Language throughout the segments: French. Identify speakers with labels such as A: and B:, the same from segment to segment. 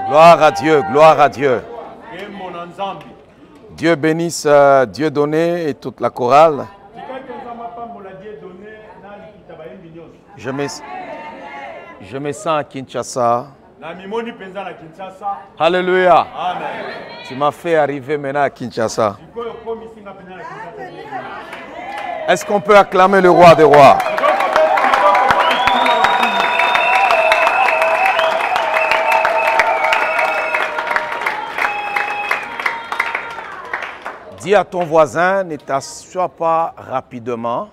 A: Gloire à Dieu, gloire à Dieu. Dieu bénisse Dieudonné et toute la chorale. Je me sens à Kinshasa. Alléluia. Tu m'as fait arriver maintenant à Kinshasa. Est-ce qu'on peut acclamer le roi des rois? Dis à ton voisin, ne t'assois pas rapidement.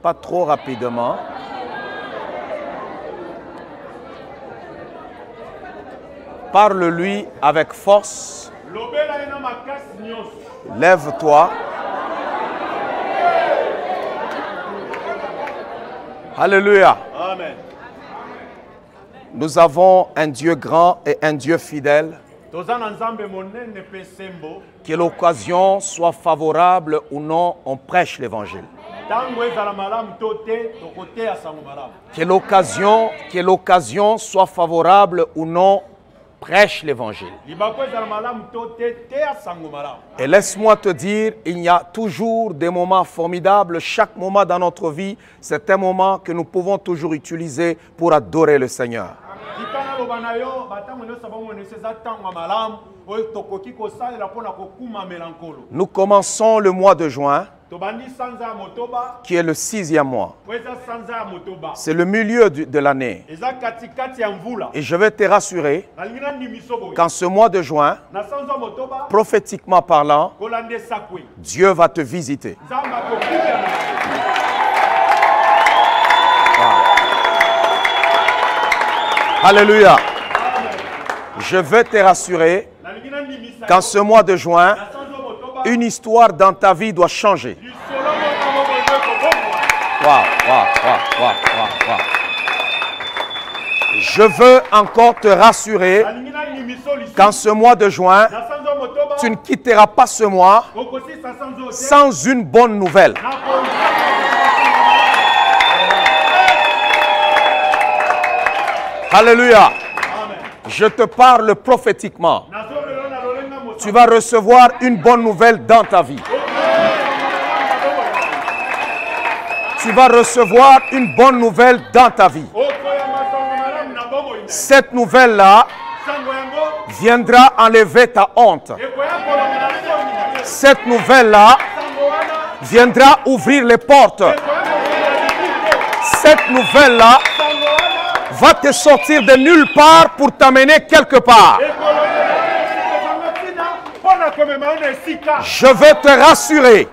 A: Pas trop rapidement. Parle-lui avec force. Lève-toi. Alléluia.
B: Amen.
A: Nous avons un Dieu grand et un Dieu fidèle. Que l'occasion soit favorable ou non, on prêche l'évangile. Que l'occasion soit favorable ou non, prêche l'évangile. Et laisse-moi te dire, il y a toujours des moments formidables. Chaque moment dans notre vie, c'est un moment que nous pouvons toujours utiliser pour adorer le Seigneur. Nous commençons le mois de juin, qui est le 6e mois. C'est le milieu de l'année. Et je vais te rassurer qu'en ce mois de juin, prophétiquement parlant, Dieu va te visiter. Alléluia. Je veux te rassurer qu'en ce mois de juin, une histoire dans ta vie doit changer. Je veux encore te rassurer qu'en ce mois de juin, tu ne quitteras pas ce mois sans une bonne nouvelle. Alléluia. Je te parle prophétiquement. Tu vas recevoir une bonne nouvelle dans ta vie. Tu vas recevoir une bonne nouvelle dans ta vie. Cette nouvelle-là viendra enlever ta honte. Cette nouvelle-là viendra ouvrir les portes. Cette nouvelle-là va te sortir de nulle part pour t'amener quelque part. Je vais te rassurer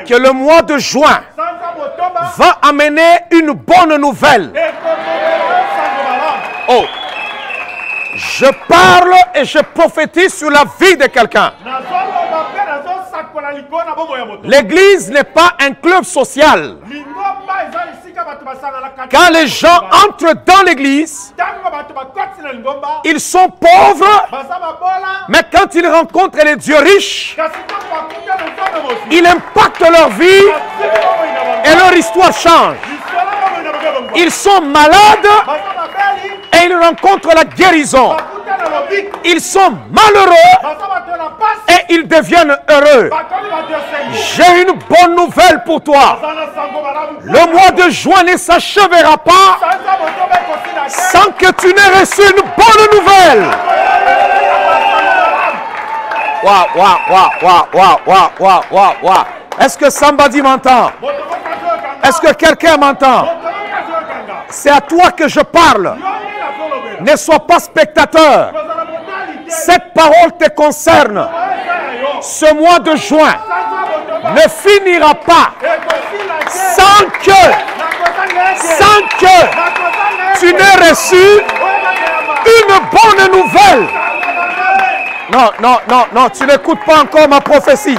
A: que le mois de juin va amener une bonne nouvelle. Oh, je parle et je prophétise sur la vie de quelqu'un. L'église n'est pas un club social. Quand les gens entrent dans l'église, ils sont pauvres, mais quand ils rencontrent les dieux riches, ils impactent leur vie et leur histoire change. Ils sont malades et ils rencontrent la guérison. Ils sont malheureux et ils deviennent heureux. J'ai une bonne nouvelle pour toi. Le mois de juin ne s'achèvera pas sans que tu n'aies reçu une bonne nouvelle. Waouh. Est-ce que somebody m'entend? Est-ce que quelqu'un m'entend? C'est à toi que je parle. Ne sois pas spectateur. Cette parole te concerne. Ce mois de juin ne finira pas sans que tu n'aies reçu une bonne nouvelle. Non, tu n'écoutes pas encore ma prophétie.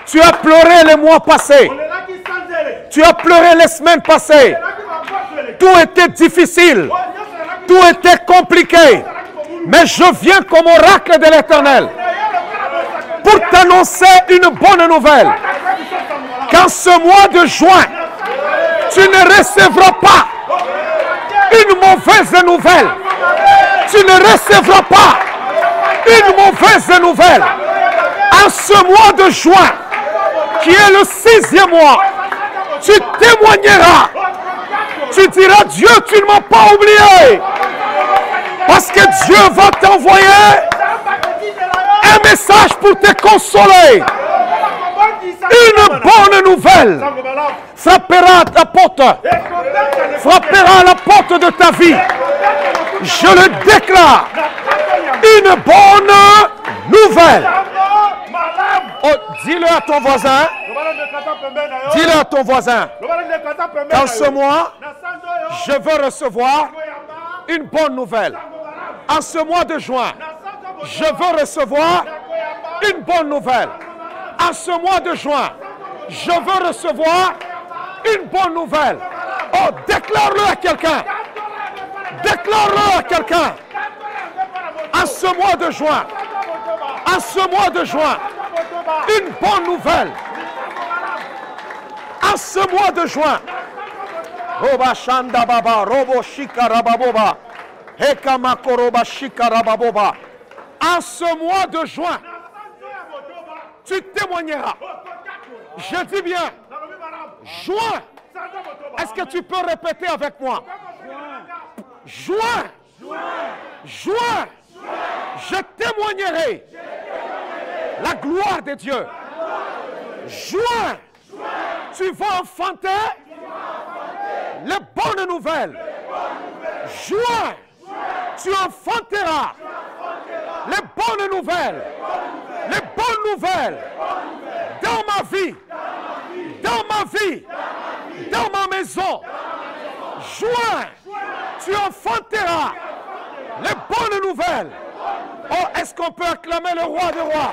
A: Tu as pleuré les mois passés. Tu as pleuré les semaines passées. Tout était difficile. Tout était compliqué. Mais je viens comme oracle de l'Éternel pour t'annoncer une bonne nouvelle. Qu'en ce mois de juin, tu ne recevras pas mauvaise nouvelle. Tu ne recevras pas une mauvaise nouvelle. En ce mois de juin, qui est le 6e mois, tu témoigneras. Tu diras, Dieu, tu ne m'as pas oublié. Parce que Dieu va t'envoyer un message pour te consoler. Une bonne nouvelle frappera à ta porte. Frappera à la porte de ta vie. Je le déclare. Une bonne nouvelle. Oh, dis-le à ton voisin. Dis-le à ton voisin. Dans ce mois, je veux recevoir une bonne nouvelle. En ce mois de juin, je veux recevoir une bonne nouvelle. En ce mois de juin, je veux recevoir une bonne nouvelle. Oh, déclare-le à quelqu'un. Déclare-le à quelqu'un. En ce mois de juin, en ce mois de juin, une bonne nouvelle. En ce mois de juin, Roba Shanda Baba, Robo Shika Rababoba, Hekamakoroba Shika Rababoba. En ce mois de juin, tu témoigneras. Je dis bien, juin. Est-ce que tu peux répéter avec moi? Juin. Juin. Je témoignerai la gloire de Dieu. Juin. Tu vas enfanter les bonnes nouvelles. Juin. Tu enfanteras les bonnes nouvelles. Les bonnes nouvelles dans ma vie, dans ma vie, dans ma maison. Juin, tu enfanteras les bonnes nouvelles. Oh, est-ce qu'on peut acclamer le roi des rois?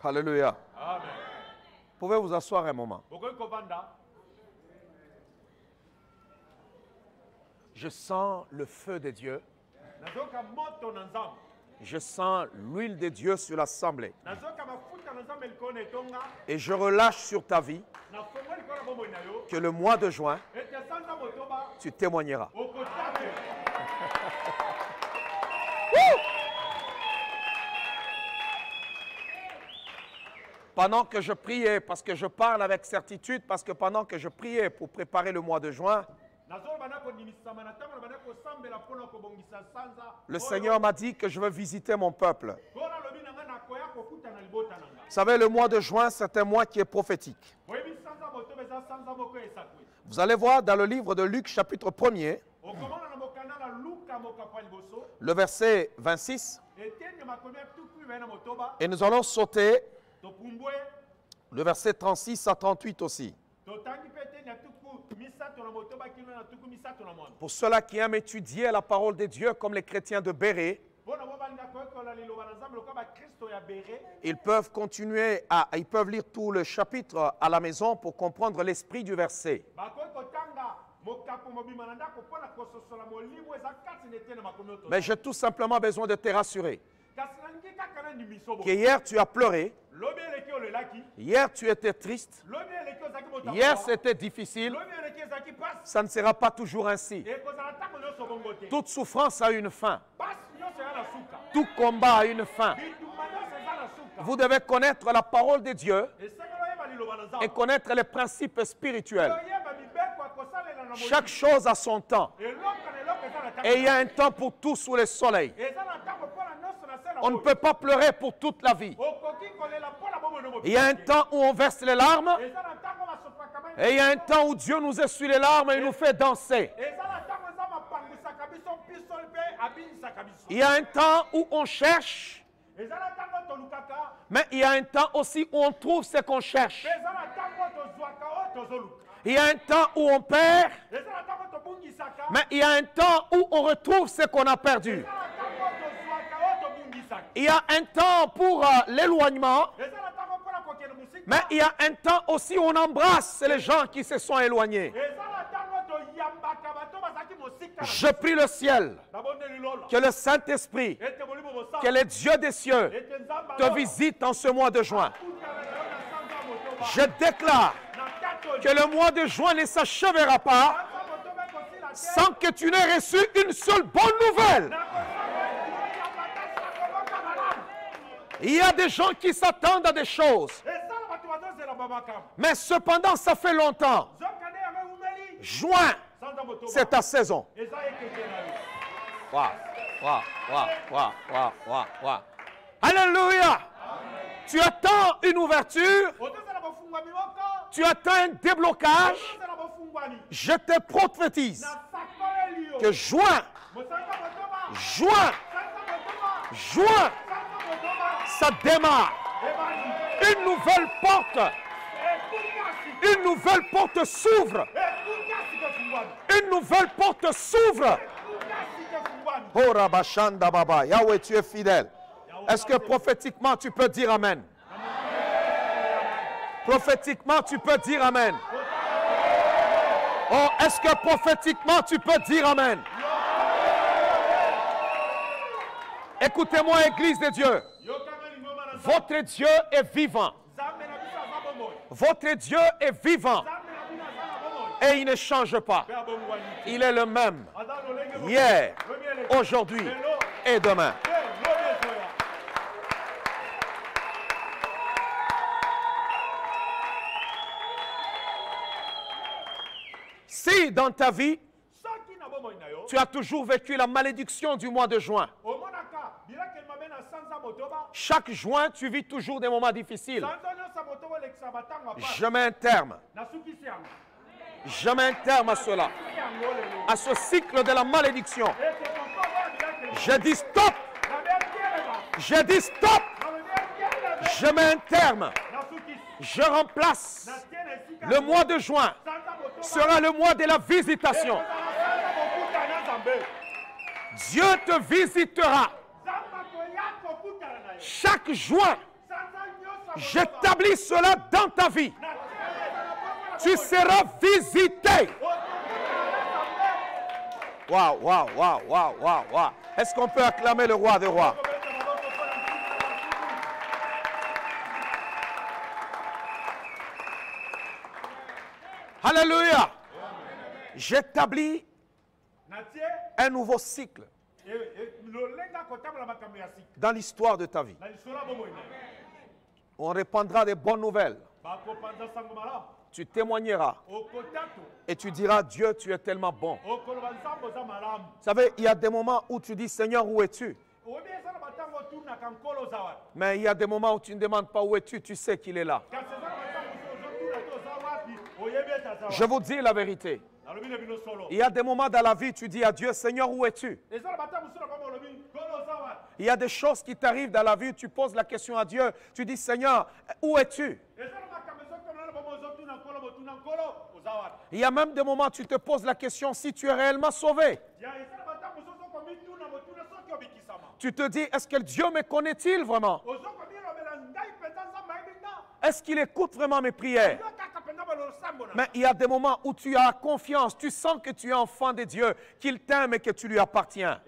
A: Alléluia. Amen. Vous pouvez vous asseoir un moment. Je sens le feu de Dieu. Je sens l'huile de Dieu sur l'assemblée. Et je relâche sur ta vie que le mois de juin, tu témoigneras. Pendant que je priais, parce que je parle avec certitude, parce que pendant que je priais pour préparer le mois de juin, le Seigneur m'a dit que je veux visiter mon peuple. Vous savez, le mois de juin, c'est un mois qui est prophétique. Vous allez voir dans le livre de Luc, chapitre 1er, le verset 26, et nous allons sauter le verset 36 à 38 aussi. Pour ceux-là qui aiment étudier la parole de Dieu comme les chrétiens de Béret, ils peuvent continuer ils peuvent lire tout le chapitre à la maison pour comprendre l'esprit du verset. Mais j'ai tout simplement besoin de te rassurer que hier tu as pleuré, hier tu étais triste, hier c'était difficile, ça ne sera pas toujours ainsi. Toute souffrance a une fin. Tout combat a une fin. Vous devez connaître la parole de Dieu et connaître les principes spirituels. Chaque chose a son temps. Et il y a un temps pour tout sous le soleil. On ne peut pas pleurer pour toute la vie. Il y a un temps où on verse les larmes. Et il y a un temps où Dieu nous essuie les larmes et nous fait danser. Il y a un temps où on cherche. Mais il y a un temps aussi où on trouve ce qu'on cherche. Il y a un temps où on perd. Mais il y a un temps où on retrouve ce qu'on a perdu. Il y a un temps pour l'éloignement. Mais il y a un temps aussi où on embrasse les gens qui se sont éloignés. Je prie le ciel, que le Saint-Esprit, que le Dieu des cieux te visite en ce mois de juin. Je déclare que le mois de juin ne s'achèvera pas sans que tu n'aies reçu une seule bonne nouvelle. Il y a des gens qui s'attendent à des choses. Mais cependant, ça fait longtemps. Juin, c'est ta saison. Alléluia. Tu attends une ouverture. Tu attends un déblocage. Je te prophétise que juin, ça démarre. Une nouvelle porte s'ouvre. Une nouvelle porte s'ouvre. Oh Rabashanda Baba, Yahweh, tu es fidèle. Est-ce que prophétiquement tu peux dire Amen? Prophétiquement tu peux dire Amen. Oh, est-ce que prophétiquement tu peux dire Amen? Écoutez-moi, Église de Dieu. Votre Dieu est vivant. Votre Dieu est vivant. Et il ne change pas. Il est le même. Hier, aujourd'hui et demain. Si dans ta vie, tu as toujours vécu la malédiction du mois de juin. Chaque juin, tu vis toujours des moments difficiles. Je mets un terme. Je mets un terme à cela. À ce cycle de la malédiction. Je dis stop. Je dis stop. Je mets un terme. Je remplace. Le mois de juin sera le mois de la visitation. Dieu te visitera. Chaque juin, j'établis cela dans ta vie. Tu seras visité. Waouh, waouh, waouh, waouh, waouh, waouh. Est-ce qu'on peut acclamer le roi des rois? Alléluia. J'établis un nouveau cycle dans l'histoire de ta vie. On répandra des bonnes nouvelles. Tu témoigneras et tu diras, Dieu, tu es tellement bon. Vous savez, il y a des moments où tu dis, Seigneur, où es-tu? Mais il y a des moments où tu ne demandes pas où es-tu, tu sais qu'il est là. Je vous dis la vérité. Il y a des moments dans la vie, tu dis à Dieu, Seigneur, où es-tu? Il y a des choses qui t'arrivent dans la vie, tu poses la question à Dieu, tu dis, Seigneur, où es-tu? Il y a même des moments où tu te poses la question si tu es réellement sauvé. Tu te dis, est-ce que Dieu me connaît-il vraiment? Est-ce qu'il écoute vraiment mes prières? Mais il y a des moments où tu as confiance, tu sens que tu es enfant de Dieu, qu'il t'aime et que tu lui appartiens.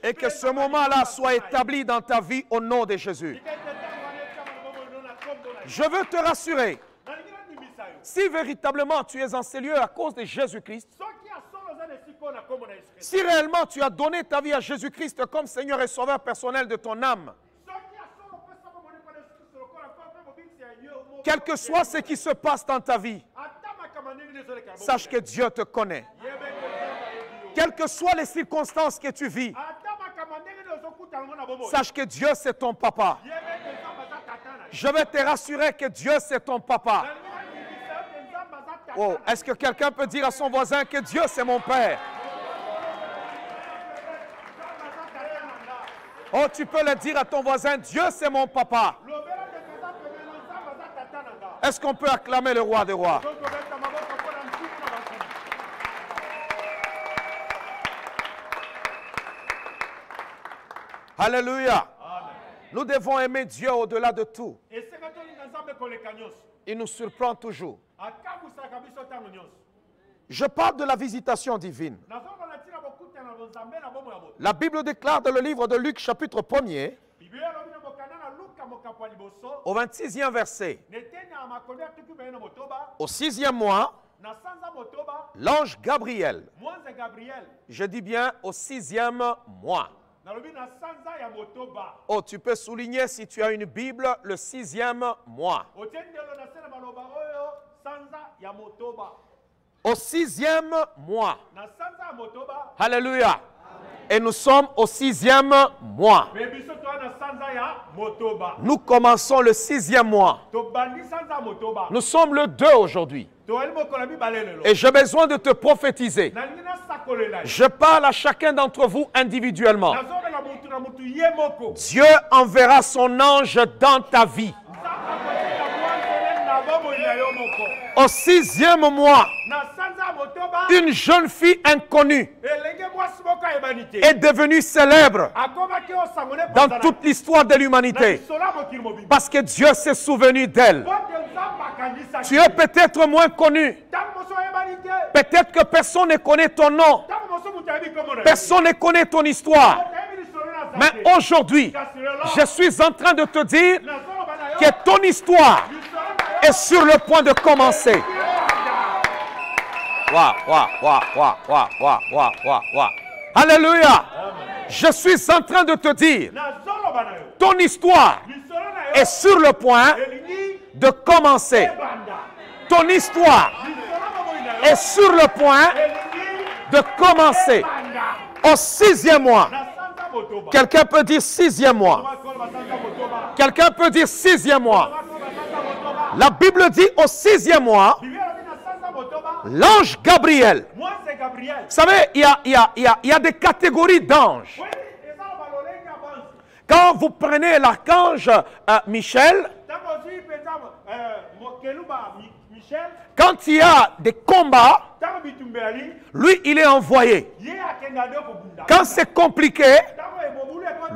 A: Et que ce moment-là soit établi dans ta vie au nom de Jésus. Je veux te rassurer. Si véritablement tu es en ces lieux à cause de Jésus-Christ, si réellement tu as donné ta vie à Jésus-Christ comme Seigneur et Sauveur personnel de ton âme, quel que soit ce qui se passe dans ta vie, sache que Dieu te connaît. Quelles que soient les circonstances que tu vis, sache que Dieu c'est ton papa. Je vais te rassurer que Dieu c'est ton papa. Oh, est-ce que quelqu'un peut dire à son voisin que Dieu c'est mon père? Oh, tu peux le dire à ton voisin, Dieu c'est mon papa. Est-ce qu'on peut acclamer le roi des rois? Alléluia. Nous devons aimer Dieu au-delà de tout. Il nous surprend toujours. Je parle de la visitation divine. La Bible déclare dans le livre de Luc, chapitre 1er, au 26e verset, au 6e mois, l'ange Gabriel, je dis bien au 6e mois. Oh, tu peux souligner si tu as une Bible, le 6e mois. Au 6e mois. Alléluia. Et nous sommes au 6e mois. Nous commençons le 6e mois. Nous sommes le 2 aujourd'hui. Et j'ai besoin de te prophétiser. Je parle à chacun d'entre vous individuellement. Dieu enverra son ange dans ta vie. Au 6e mois, une jeune fille inconnue est devenue célèbre dans toute l'histoire de l'humanité parce que Dieu s'est souvenu d'elle. Tu es peut-être moins connu. Peut-être que personne ne connaît ton nom. Personne ne connaît ton histoire. Mais aujourd'hui, je suis en train de te dire que ton histoire est sur le point de commencer. Alléluia. Je suis en train de te dire, ton histoire est sur le point de commencer. Ton histoire est sur le point de commencer. Au 6e mois. Quelqu'un peut dire 6e mois. Quelqu'un peut dire 6e mois. La Bible dit au 6e mois, l'ange Gabriel. Vous savez, il y a des catégories d'anges. Quand vous prenez l'archange Michel, quand il y a des combats, lui, il est envoyé. Quand c'est compliqué,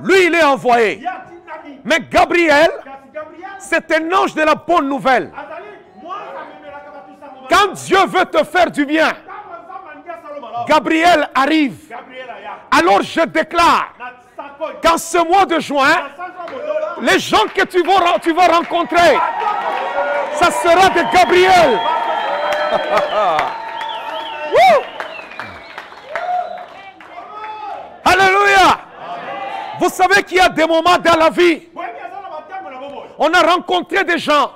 A: lui, il est envoyé. Mais Gabriel, c'est un ange de la bonne nouvelle. Quand Dieu veut te faire du bien, Gabriel arrive. Alors je déclare qu'en ce mois de juin, les gens que tu vas rencontrer, ça sera de Gabriel. Alléluia. Vous savez qu'il y a des moments dans la vie, on a rencontré des gens.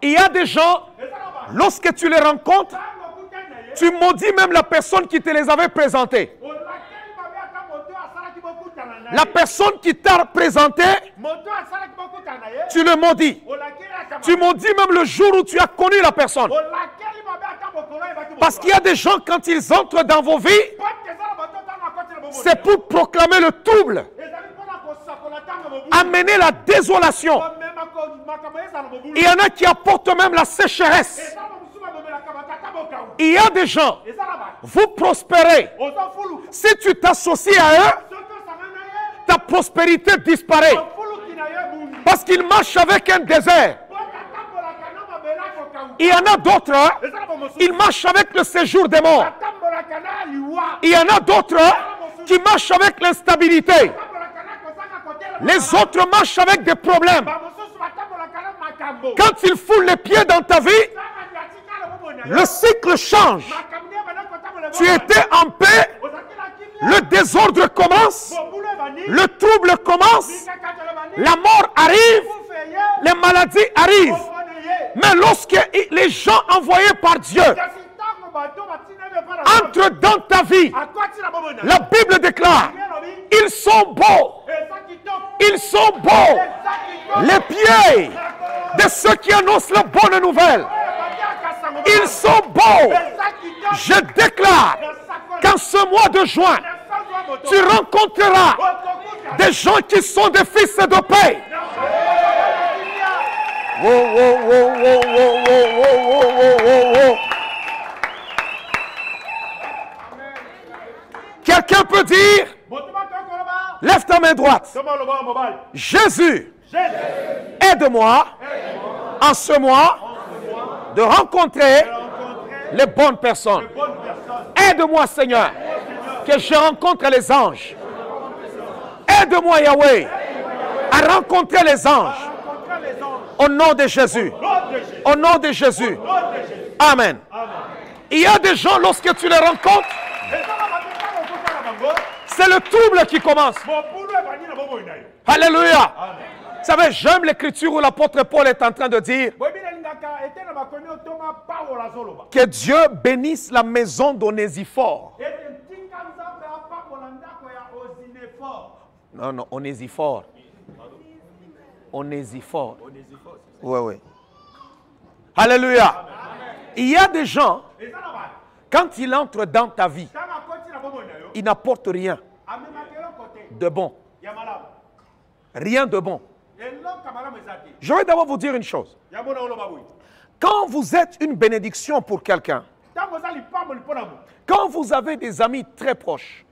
A: Il y a des gens, lorsque tu les rencontres, tu maudis même la personne qui te les avait présentés. La personne qui t'a présenté, tu le maudis. Tu maudis même le jour où tu as connu la personne. Parce qu'il y a des gens, quand ils entrent dans vos vies, c'est pour proclamer le trouble, amener la désolation. Il y en a qui apportent même la sécheresse. Il y a des gens, vous prospérez. Si tu t'associes à eux, ta prospérité disparaît. Parce qu'ils marchent avec un désert. Il y en a d'autres, ils marchent avec le séjour des morts. Il y en a d'autres qui marchent avec l'instabilité. Les autres marchent avec des problèmes. Quand ils foulent les pieds dans ta vie, le cycle change. Tu étais en paix, le désordre commence, le trouble commence, la mort arrive, les maladies arrivent. Mais lorsque les gens envoyés par Dieu entrent dans ta vie, la Bible déclare, ils sont beaux. Ils sont beaux. Les pieds de ceux qui annoncent la bonne nouvelle. Ils sont beaux. Je déclare qu'en ce mois de juin, tu rencontreras des gens qui sont des fils de paix. Wow, wow, wow, wow, wow, wow, wow, wow, wow. Quelqu'un peut dire, Lève ta main droite. Jésus, aide-moi en ce mois de rencontrer les bonnes personnes. Aide-moi, Seigneur, que je rencontre les anges. Aide-moi, Yahweh, à rencontrer les anges. Au nom de Jésus. Au nom de Jésus. Amen. Il y a des gens, lorsque tu les rencontres, c'est le trouble qui commence. Alléluia. Vous savez, j'aime l'écriture où l'apôtre Paul est en train de dire que Dieu bénisse la maison d'Onésiphore. Non, non, Onésiphore. Onésiphore. Oui, oui. Alléluia. Il y a des gens, quand ils entrent dans ta vie, ils n'apportent rien de bon. Rien de bon. Je vais d'abord vous dire une chose. Quand vous êtes une bénédiction pour quelqu'un, quand vous avez des amis très proches,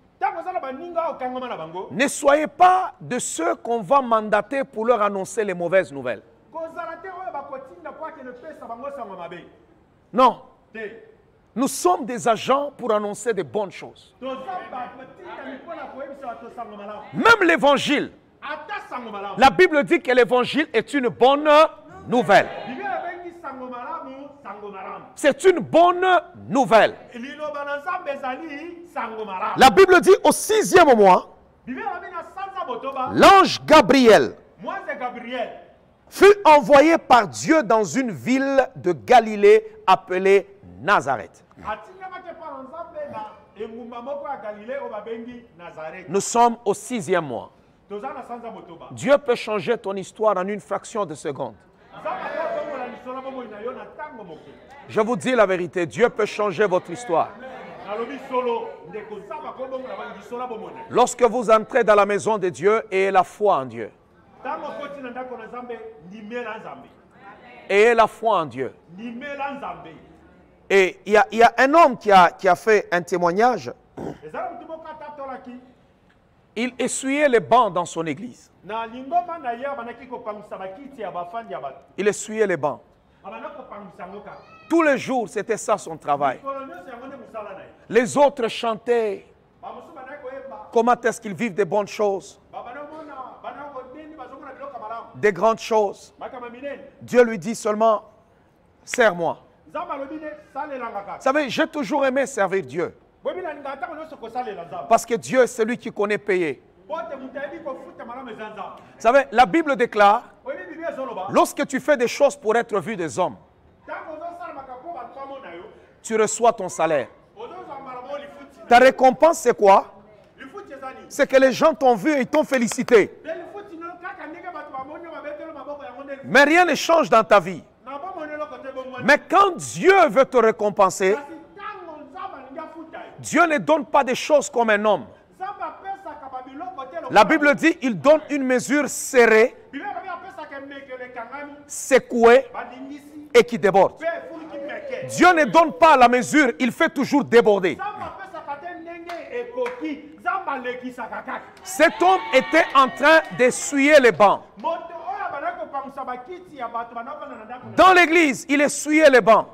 A: ne soyez pas de ceux qu'on va mandater pour leur annoncer les mauvaises nouvelles. Non. Nous sommes des agents pour annoncer des bonnes choses. Même l'évangile. La Bible dit que l'évangile est une bonne nouvelle. C'est une bonne nouvelle. La Bible dit au 6e mois, l'ange Gabriel fut envoyé par Dieu dans une ville de Galilée appelée Nazareth. Nous sommes au 6e mois. Dieu peut changer ton histoire en une fraction de seconde. Je vous dis la vérité, Dieu peut changer votre histoire. Lorsque vous entrez dans la maison de Dieu et la foi en Dieu. Ayez la foi en Dieu. Et il y a un homme qui a fait un témoignage. Il essuyait les bancs dans son église. Il essuyait les bancs. Tous les jours, c'était ça son travail. Les autres chantaient. Comment est-ce qu'ils vivent des bonnes choses? Des grandes choses. Dieu lui dit seulement, sers-moi. Vous savez, j'ai toujours aimé servir Dieu. Parce que Dieu est celui qui connaît payer. Vous savez, la Bible déclare, lorsque tu fais des choses pour être vu des hommes, tu reçois ton salaire. Ta récompense, c'est quoi? C'est que les gens t'ont vu et ils t'ont félicité. Mais rien ne change dans ta vie. Mais quand Dieu veut te récompenser, Dieu ne donne pas des choses comme un homme. La Bible dit, il donne une mesure serrée, secouée et qui déborde. Dieu ne donne pas la mesure, il fait toujours déborder. Cet homme était en train d'essuyer les bancs. Dans l'église, il essuyait les bancs.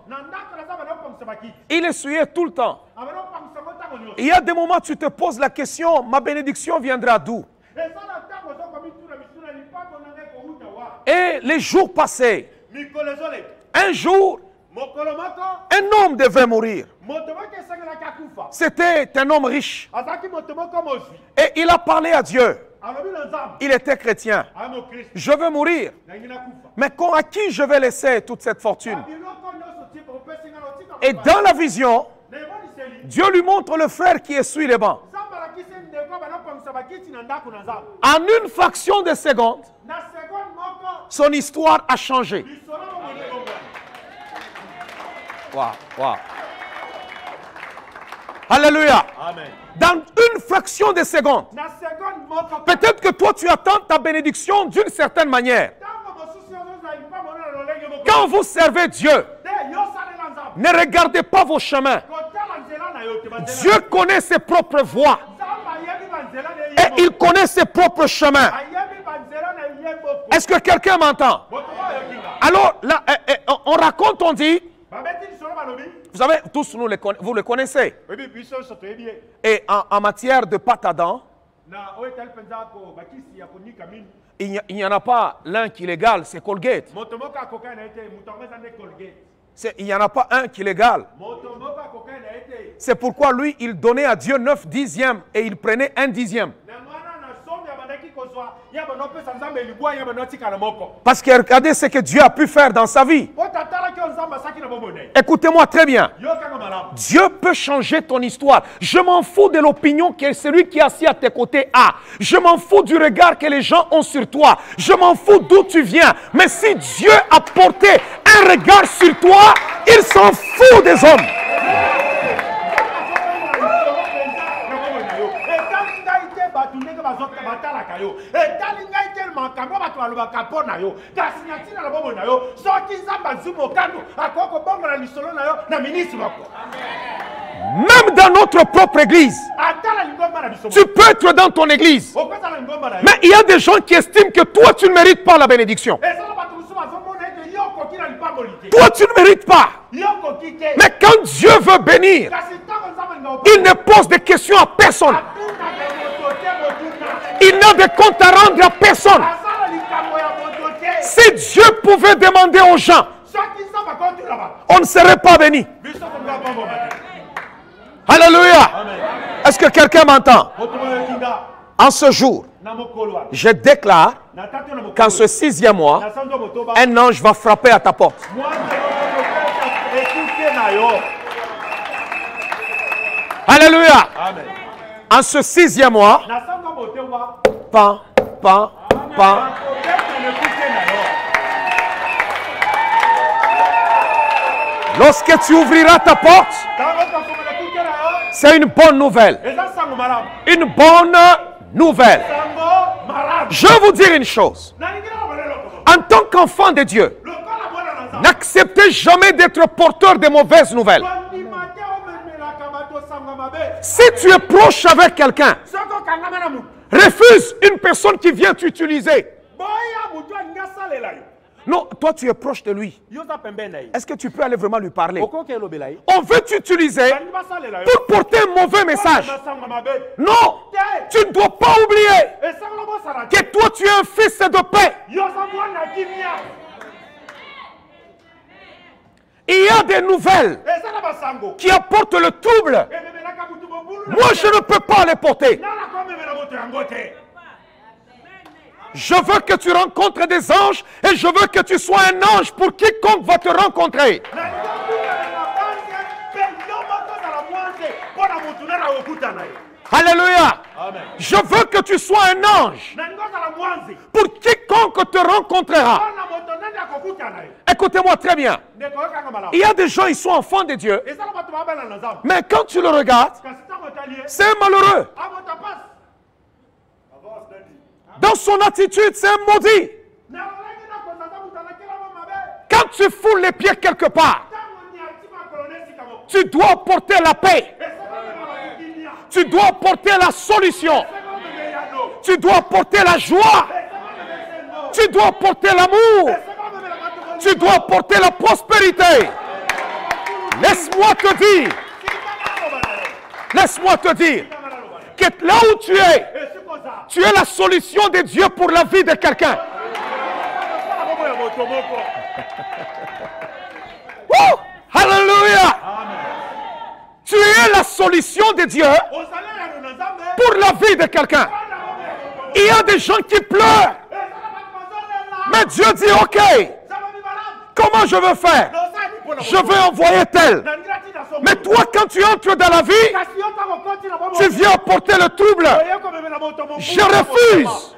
A: Il essuyait tout le temps. Il y a des moments où tu te poses la question, ma bénédiction viendra d'où? Et les jours passaient. Un jour, un homme devait mourir. C'était un homme riche. Et il a parlé à Dieu. Il était chrétien. Je veux mourir. Mais à qui je vais laisser toute cette fortune? Et dans la vision, Dieu lui montre le frère qui essuie les bancs. En une fraction de seconde, son histoire a changé. Wow, wow. Alléluia. Amen. Dans une fraction de seconde, peut-être que toi tu attends ta bénédiction d'une certaine manière. Quand vous servez Dieu, ne regardez pas vos chemins. Dieu connaît ses propres voies. Et Et il connaît ses propres chemins. Est-ce que quelqu'un m'entend? Alors, là, on raconte, on dit, vous savez, tous vous le connaissez. Et en matière de pâte à dents, il n'y en a pas l'un qui est légal, c'est Colgate. Il n'y en a pas un qui est légal. C'est pourquoi lui, il donnait à Dieu 9 dixièmes et il prenait 1 dixième. Parce que regardez ce que Dieu a pu faire dans sa vie. Écoutez-moi très bien. Dieu peut changer ton histoire. Je m'en fous de l'opinion que celui qui est assis à tes côtés a. Je m'en fous du regard que les gens ont sur toi. Je m'en fous d'où tu viens. Mais si Dieu a porté un regard sur toi, il s'en fout des hommes. Même dans notre propre église, tu peux être dans ton église, mais il y a des gens qui estiment que toi tu ne mérites pas la bénédiction. Toi tu ne mérites pas. Mais quand Dieu veut bénir, il ne pose des questions à personne. Il n'a de compte à rendre à personne. Si Dieu pouvait demander aux gens, on ne serait pas béni. Alléluia. Est-ce que quelqu'un m'entend? En ce jour, je déclare qu'en ce 6e mois, un ange va frapper à ta porte. Alléluia. En ce 6e mois, pan, pan, pan. Lorsque tu ouvriras ta porte, c'est une bonne nouvelle. Une bonne nouvelle. Je vais vous dire une chose. En tant qu'enfant de Dieu, n'acceptez jamais d'être porteur de mauvaises nouvelles. Si tu es proche avec quelqu'un, refuse une personne qui vient t'utiliser. Non, toi tu es proche de lui. Est-ce que tu peux aller vraiment lui parler? On veut t'utiliser pour porter un mauvais message. Non, tu ne dois pas oublier que toi tu es un fils de paix. Il y a des nouvelles qui apportent le trouble. Moi, je ne peux pas les porter. Je veux que tu rencontres des anges et je veux que tu sois un ange pour quiconque va te rencontrer. Alléluia. Amen. Je veux que tu sois un ange pour quiconque te rencontrera. Écoutez-moi très bien. Il y a des gens, ils sont enfants de Dieu. Mais quand tu le regardes, c'est un malheureux. Dans son attitude, c'est un maudit. Quand tu foules les pieds quelque part, tu dois porter la paix. Tu dois porter la solution. Tu dois porter la joie. Tu dois porter l'amour. Tu dois porter la prospérité. Laisse-moi te dire. Laisse-moi te dire que là où tu es la solution de Dieu pour la vie de quelqu'un. Oh, hallelujah. Tu es la solution de Dieu pour la vie de quelqu'un. Il y a des gens qui pleurent. Mais Dieu dit, ok, comment je veux faire? Je veux envoyer tel. Mais toi, quand tu entres dans la vie, tu viens apporter le trouble. Je refuse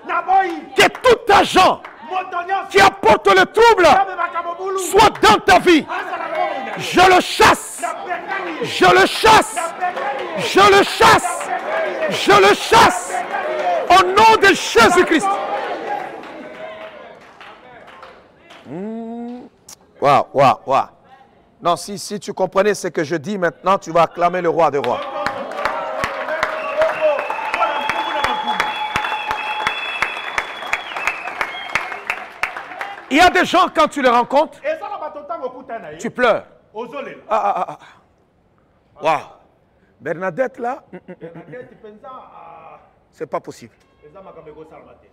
A: que tout agent qui apporte le trouble soit dans ta vie. Je le chasse. Je le chasse. Je le chasse. Je le chasse. Au nom de Jésus-Christ. Waouh, waouh, waouh. Non, si tu comprenais ce que je dis maintenant, tu vas acclamer le roi des rois. Il y a des gens, quand tu les rencontres, tu pleures. Waouh. Bernadette, là, c'est pas possible.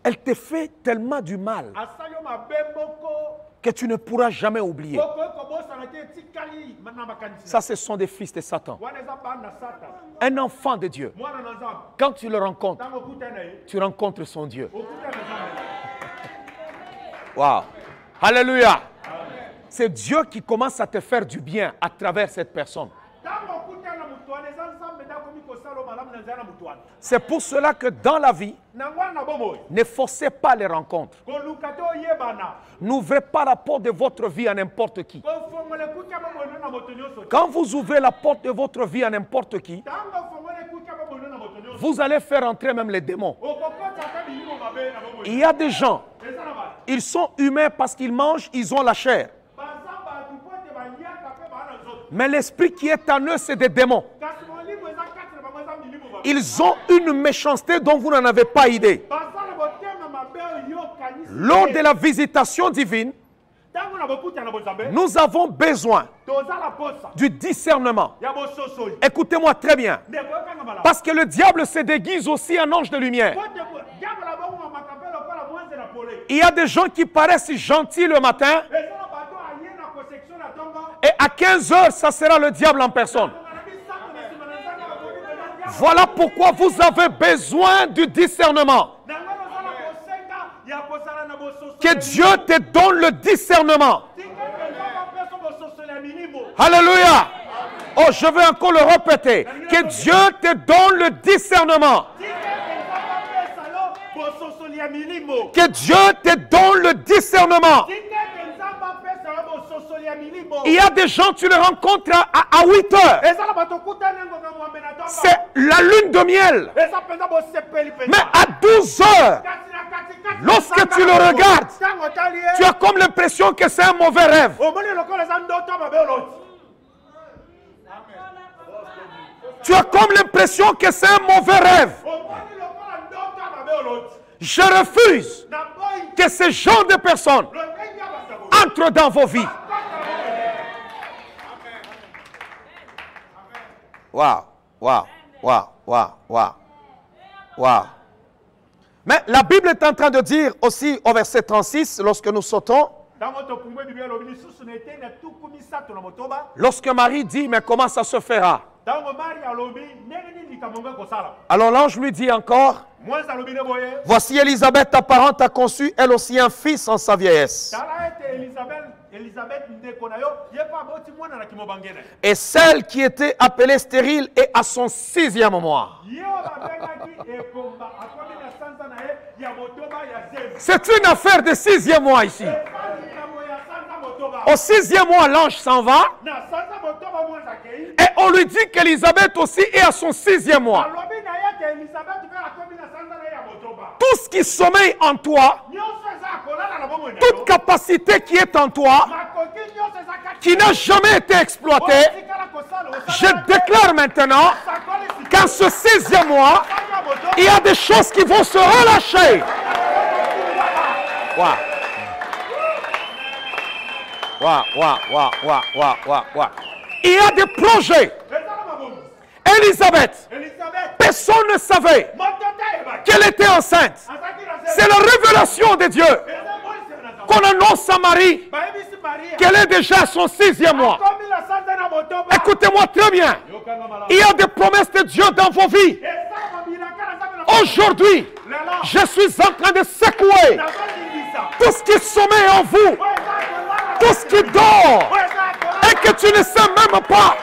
A: Elle te fait tellement du mal que tu ne pourras jamais oublier. Ça, ce sont des fils de Satan. Un enfant de Dieu, quand tu le rencontres, tu rencontres son Dieu. Wow. Alléluia. C'est Dieu qui commence à te faire du bien à travers cette personne. C'est pour cela que dans la vie, ne forcez pas les rencontres. N'ouvrez pas la porte de votre vie à n'importe qui. Quand vous ouvrez la porte de votre vie à n'importe qui, vous allez faire entrer même les démons. Il y a des gens, ils sont humains parce qu'ils mangent, ils ont la chair. Mais l'esprit qui est en eux, c'est des démons. Ils ont une méchanceté dont vous n'en avez pas idée. Lors de la visitation divine, nous avons besoin du discernement. Écoutez-moi très bien. Parce que le diable se déguise aussi en ange de lumière. Il y a des gens qui paraissent gentils le matin. Et à 15 heures, ça sera le diable en personne. Voilà pourquoi vous avez besoin du discernement. Que Dieu te donne le discernement. Alléluia. Oh, je veux encore le répéter. Que Dieu te donne le discernement. Que Dieu te donne le discernement. Il y a des gens, tu les rencontres à 8 heures. C'est la lune de miel. Mais à 12 heures, lorsque tu le regardes, tu as comme l'impression que c'est un mauvais rêve. Tu as comme l'impression que c'est un mauvais rêve. Je refuse que ce genre de personnes entrent dans vos vies. Waouh, waouh, waouh, waouh, waouh, waouh. Mais la Bible est en train de dire aussi au verset 36, lorsque nous sautons, lorsque Marie dit, mais comment ça se fera? Alors l'ange lui dit encore, voici Élisabeth, ta parente, a conçu elle aussi un fils en sa vieillesse. Et celle qui était appelée stérile est à son 6e mois. C'est une affaire de 6e mois ici. Au 6e mois, l'ange s'en va. Et on lui dit qu'Élisabeth aussi est à son 6e mois. Tout ce qui sommeille en toi, toute capacité qui est en toi, qui n'a jamais été exploitée, je déclare maintenant qu'en ce 6e mois, il y a des choses qui vont se relâcher. Wow. Wow, wow, wow, wow, wow, wow, wow. Il y a des projets. Élisabeth, personne ne savait qu'elle était enceinte. C'est la révélation de Dieu qu'on annonce à Marie qu'elle est déjà à son 6e mois. Écoutez-moi très bien. Il y a des promesses de Dieu dans vos vies. Aujourd'hui, je suis en train de secouer tout ce qui sommeille en vous, tout ce qui dort et que tu ne sais même pas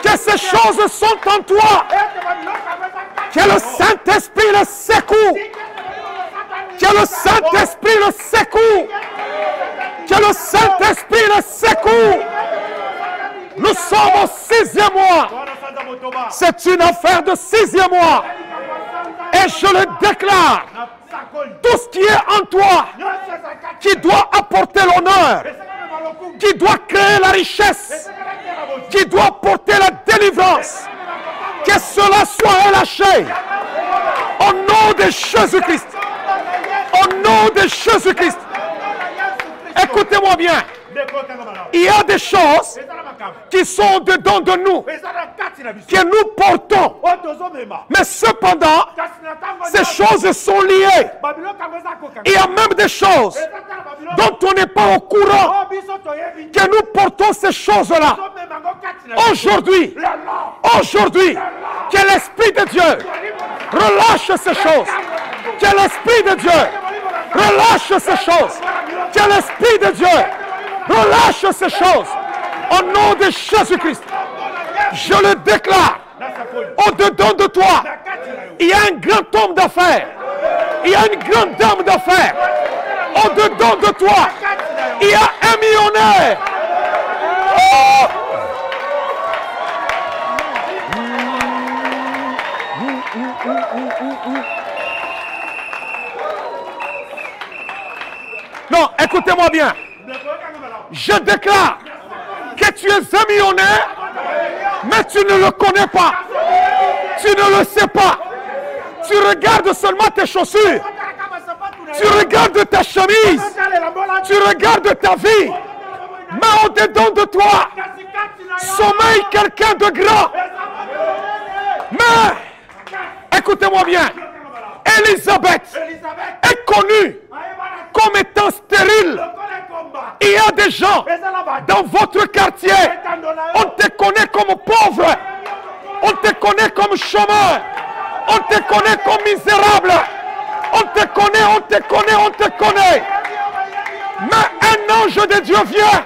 A: que ces choses sont en toi. Que le Saint-Esprit le secoue. Que le Saint-Esprit le secoue. Que le Saint-Esprit le secoue. Nous sommes au 6e mois. C'est une affaire de 6e mois. Et je le déclare. Tout ce qui est en toi, qui doit apporter l'honneur, qui doit créer la richesse, qui doit porter la délivrance, que cela soit relâché. Au nom de Jésus-Christ. Au nom de Jésus-Christ. Écoutez-moi bien. Il y a des choses qui sont dedans de nous, que nous portons. Mais cependant, ces choses sont liées. Il y a même des choses dont on n'est pas au courant, que nous portons ces choses-là. Aujourd'hui, que l'Esprit de Dieu relâche ces choses. Que l'Esprit de Dieu relâche ces choses. Que l'Esprit de Dieu relâche ces choses. Au nom de Jésus-Christ, je le déclare. Au-dedans de toi, il y a un grand homme d'affaires. Il y a une grande dame d'affaires. Au-dedans de toi, il y a un millionnaire. Oh! Non, écoutez-moi bien. Je déclare que tu es un millionnaire, mais tu ne le connais pas. Tu ne le sais pas. Tu regardes seulement tes chaussures. Tu regardes ta chemise. Tu regardes ta vie. Mais au-dedans de toi, sommeille quelqu'un de grand. Mais, écoutez-moi bien, Élisabeth est connue comme étant stérile. Il y a des gens dans votre quartier, on te connaît comme pauvre, on te connaît comme chômeur, on te connaît comme misérable, on te connaît, on te connaît, on te connaît. Mais un ange de Dieu vient,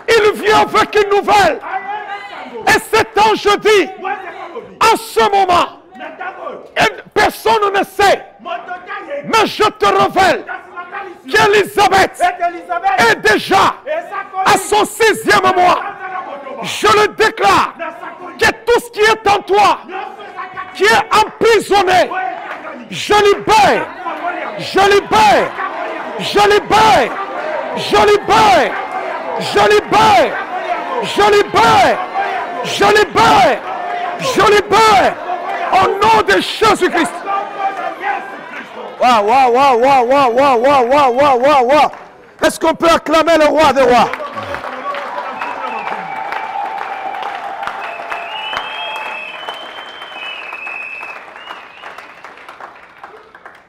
A: il vient avec une nouvelle. Et cet ange dit, en ce moment, personne ne sait, mais je te révèle qu'Élisabeth est déjà à son 6e mois. Je le déclare que tout ce qui est en toi, qui est emprisonné, je libère, je libère, je libère, je libère, je libère, je libère, je libère, je libère, au nom de Jésus-Christ. Waouh, waouh, waouh, waouh, waouh, waouh, waouh, waouh, waouh, waouh. Est-ce qu'on peut acclamer le roi des rois?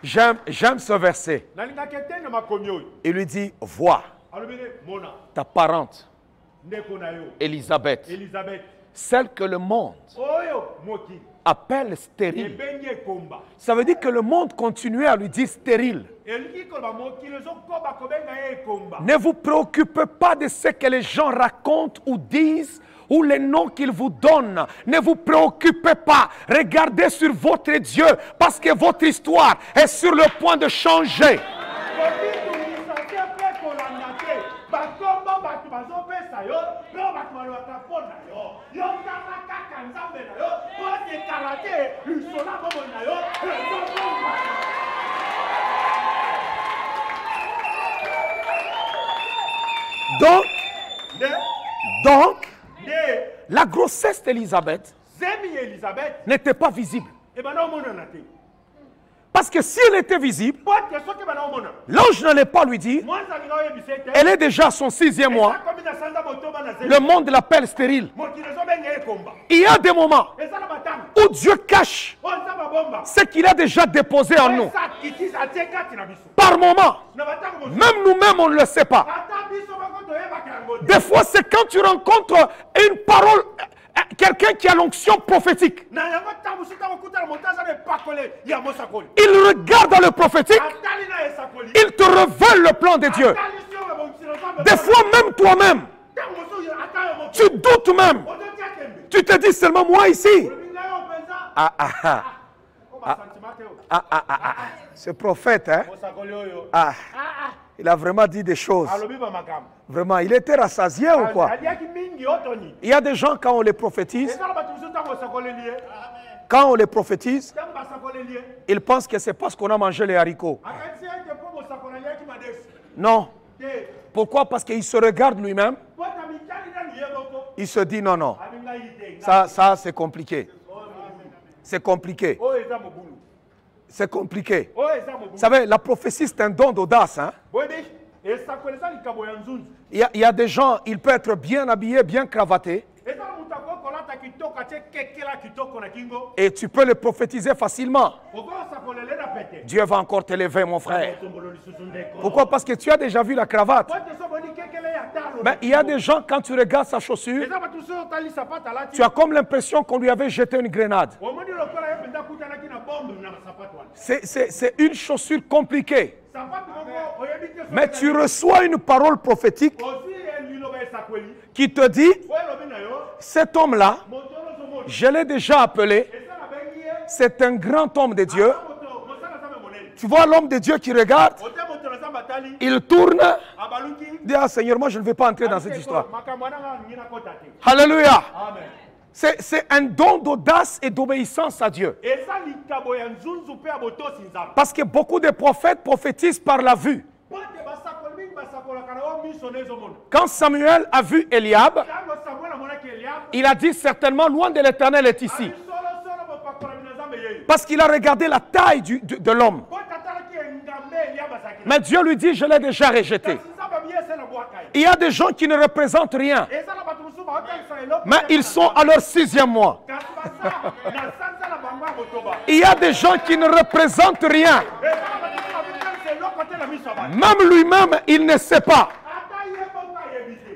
A: J'aime ce verset. Il lui dit, vois ta parente, Élisabeth, celle que le monde appelle stérile. Ça veut dire que le monde continuait à lui dire stérile. Ne vous préoccupez pas de ce que les gens racontent ou disent ou les noms qu'ils vous donnent. Ne vous préoccupez pas. Regardez sur votre Dieu parce que votre histoire est sur le point de changer. Donc, la grossesse d'Élisabeth n'était pas visible. Parce que si elle était visible, l'ange n'allait pas lui dire, elle est déjà à son 6e mois, le monde l'appelle stérile. Il y a des moments où Dieu cache ce qu'il a déjà déposé en nous. Par moment, même nous-mêmes, on ne le sait pas. Des fois, c'est quand tu rencontres une parole, quelqu'un qui a l'onction prophétique. Il regarde dans le prophétique, il te révèle le plan de Dieu. Des fois, même toi-même, tu doutes même. Tu te dis seulement moi ici. Ce prophète, hein? Il a vraiment dit des choses. Vraiment, il était rassasié ou quoi? Il y a des gens, quand on les prophétise, ils pensent que c'est parce qu'on a mangé les haricots. Non. Pourquoi? Parce qu'il se regarde lui-même. Il se dit non, non. Ça c'est compliqué. C'est compliqué. C'est compliqué. Vous savez, la prophétie, c'est un don d'audace. Hein? Il y a des gens, ils peuvent être bien habillés, bien cravatés. Et tu peux le prophétiser facilement. Dieu va encore t'élever, mon frère. Pourquoi? Parce que tu as déjà vu la cravate. Mais il y a des gens, quand tu regardes sa chaussure, tu as comme l'impression qu'on lui avait jeté une grenade. C'est une chaussure compliquée. Mais tu reçois une parole prophétique qui te dit, cet homme-là, je l'ai déjà appelé, c'est un grand homme de Dieu. Tu vois l'homme de Dieu qui regarde, il tourne, dit, ah Seigneur, moi je ne vais pas entrer dans cette histoire. Alléluia. C'est un don d'audace et d'obéissance à Dieu. Parce que beaucoup de prophètes prophétisent par la vue. Quand Samuel a vu Eliab, il a dit certainement, loin de l'Éternel est ici. Parce qu'il a regardé la taille de l'homme. Mais Dieu lui dit, je l'ai déjà rejeté. Il y a des gens qui ne représentent rien. Mais ils sont à leur 6e mois. Il y a des gens qui ne représentent rien. Même lui-même, il ne sait pas.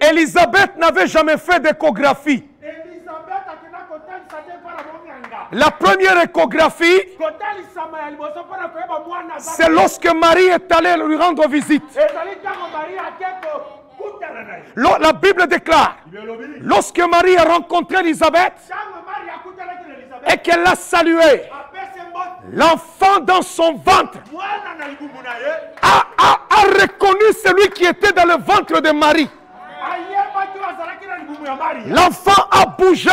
A: Élisabeth n'avait jamais fait d'échographie. La première échographie, c'est lorsque Marie est allée lui rendre visite. La Bible déclare, lorsque Marie a rencontré Élisabeth et qu'elle l'a saluée, l'enfant dans son ventre a reconnu celui qui était dans le ventre de Marie. L'enfant a bougé.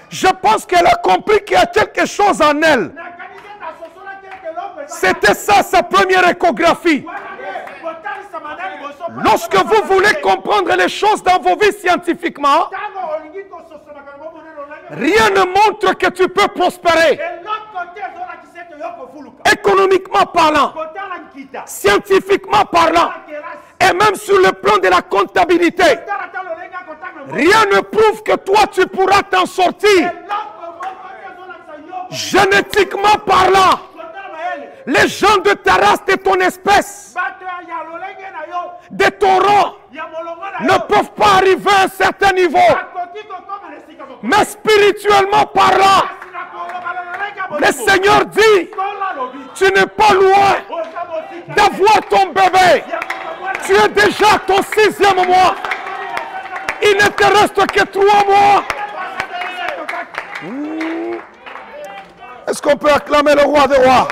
A: Je pense qu'elle a compris qu'il y a quelque chose en elle. C'était ça sa première échographie. Lorsque vous voulez comprendre les choses dans vos vies scientifiquement, rien ne montre que tu peux prospérer. Économiquement parlant, scientifiquement parlant, et même sur le plan de la comptabilité, rien ne prouve que toi tu pourras t'en sortir. Génétiquement parlant, les gens de ta race, de ton espèce, de ton rang, ne peuvent pas arriver à un certain niveau. Mais spirituellement parlant, le Seigneur dit, tu n'es pas loin d'avoir ton bébé. Tu es déjà à ton 6e mois. Il ne te reste que 3 mois. Est-ce qu'on peut acclamer le roi des rois?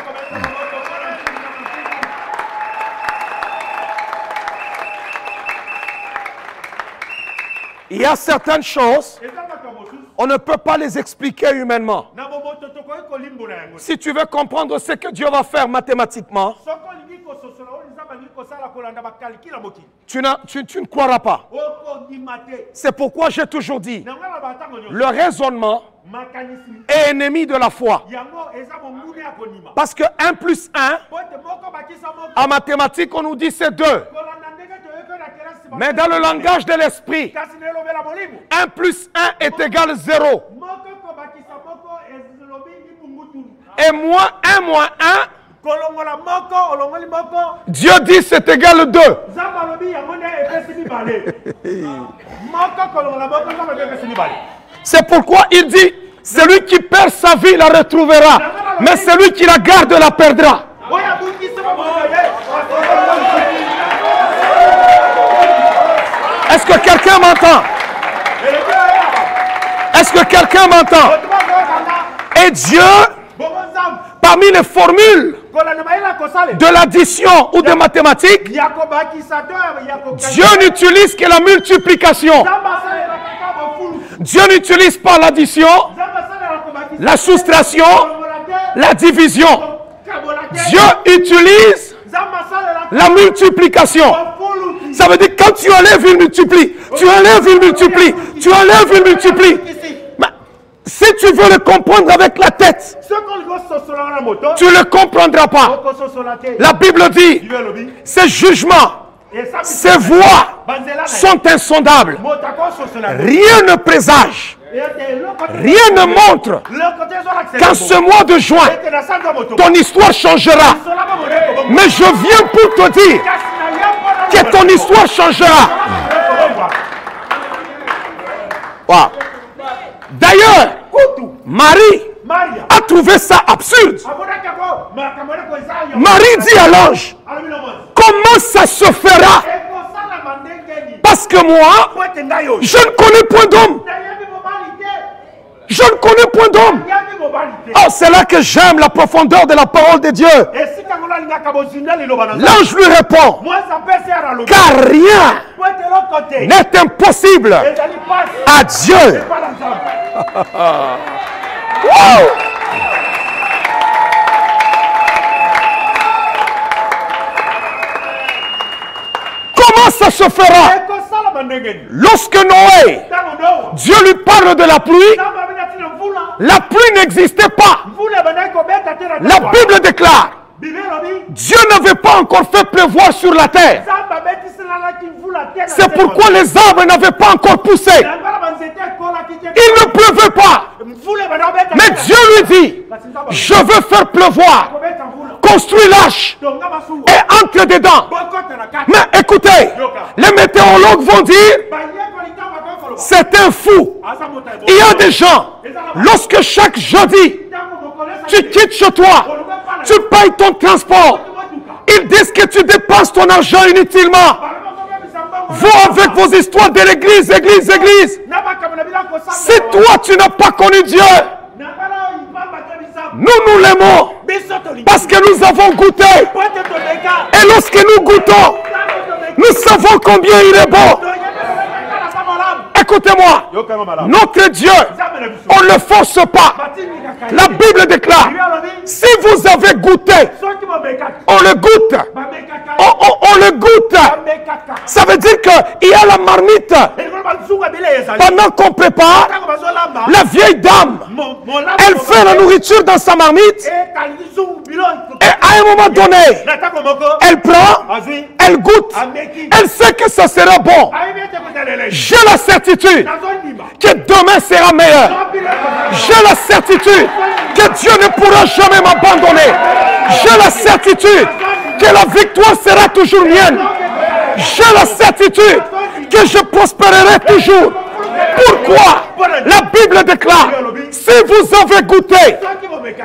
A: Il y a certaines choses, on ne peut pas les expliquer humainement. Si tu veux comprendre ce que Dieu va faire mathématiquement, tu ne croiras pas. C'est pourquoi j'ai toujours dit, le raisonnement est ennemi de la foi. Parce que 1 plus 1, en mathématiques, on nous dit c'est 2. Mais dans le langage de l'esprit, 1 plus 1 est égal 0. Et moins 1 moins 1, Dieu dit c'est égal 2. C'est pourquoi il dit, celui qui perd sa vie la retrouvera, mais celui qui la garde la perdra. Est-ce que quelqu'un m'entend? Est-ce que quelqu'un m'entend? Et Dieu, parmi les formules de l'addition ou de mathématiques, Dieu n'utilise que la multiplication. Dieu n'utilise pas l'addition, la soustraction, la division. Dieu utilise la multiplication. Ça veut dire quand tu enlèves, il multiplie. Tu enlèves, il multiplie. Tu enlèves, il multiplie. Mais si tu veux le comprendre avec la tête, tu ne le comprendras pas. La Bible dit, c'est jugement Ses voies sont insondables. Rien ne présage. Rien ne montre qu'en ce mois de juin, ton histoire changera. Mais je viens pour te dire que ton histoire changera. Wow. D'ailleurs, Marie a trouvé ça absurde. Marie dit à l'ange, comment ça se fera? Parce que moi, je ne connais point d'homme. Je ne connais point d'homme. Oh, c'est là que j'aime la profondeur de la parole de Dieu. L'ange lui répond, car rien n'est impossible à Dieu. Wow. Comment ça se fera? Lorsque Noé, Dieu lui parle de la pluie, la pluie n'existait pas. La Bible déclare, Dieu n'avait pas encore fait pleuvoir sur la terre. C'est pourquoi les arbres n'avaient pas encore poussé. Il ne pleuvait pas. Mais Dieu lui dit, je veux faire pleuvoir. Construis l'arche et entre dedans. Mais écoutez, les météorologues vont dire, c'est un fou. Il y a des gens, lorsque chaque jeudi, tu quittes chez toi, tu payes ton transport, ils disent que tu dépenses ton argent inutilement. Vous avec vos histoires de l'église, église. Si toi tu n'as pas connu Dieu, nous l'aimons parce que nous avons goûté. Et lorsque nous goûtons, nous savons combien il est bon. Écoutez-moi, notre Dieu, on ne le force pas. La Bible déclare, si vous avez goûté, on le goûte. On le goûte. Ça veut dire qu'il y a la marmite. Pendant qu'on prépare, la vieille dame, elle fait la nourriture dans sa marmite. Et à un moment donné, elle prend, elle goûte, elle sait que ça sera bon. J'ai la certitude que demain sera meilleur. J'ai la certitude que Dieu ne pourra jamais m'abandonner. J'ai la certitude que la victoire sera toujours mienne. J'ai la certitude que je prospérerai toujours. Pourquoi? La Bible déclare, si vous avez goûté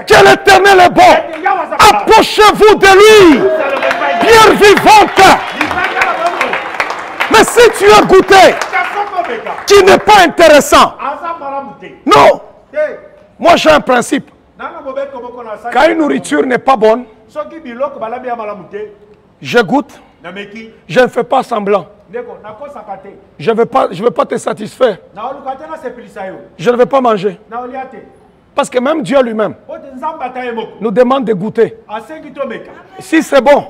A: que l'Éternel est bon, approchez-vous de lui, pierre vivante. Mais si tu as goûté, qui n'est pas intéressant, non. Moi j'ai un principe. Quand une nourriture n'est pas bonne, je goûte, je ne fais pas semblant. Je ne veux pas te satisfaire. Je ne vais pas manger. Parce que même Dieu lui-même nous demande de goûter. Si c'est bon,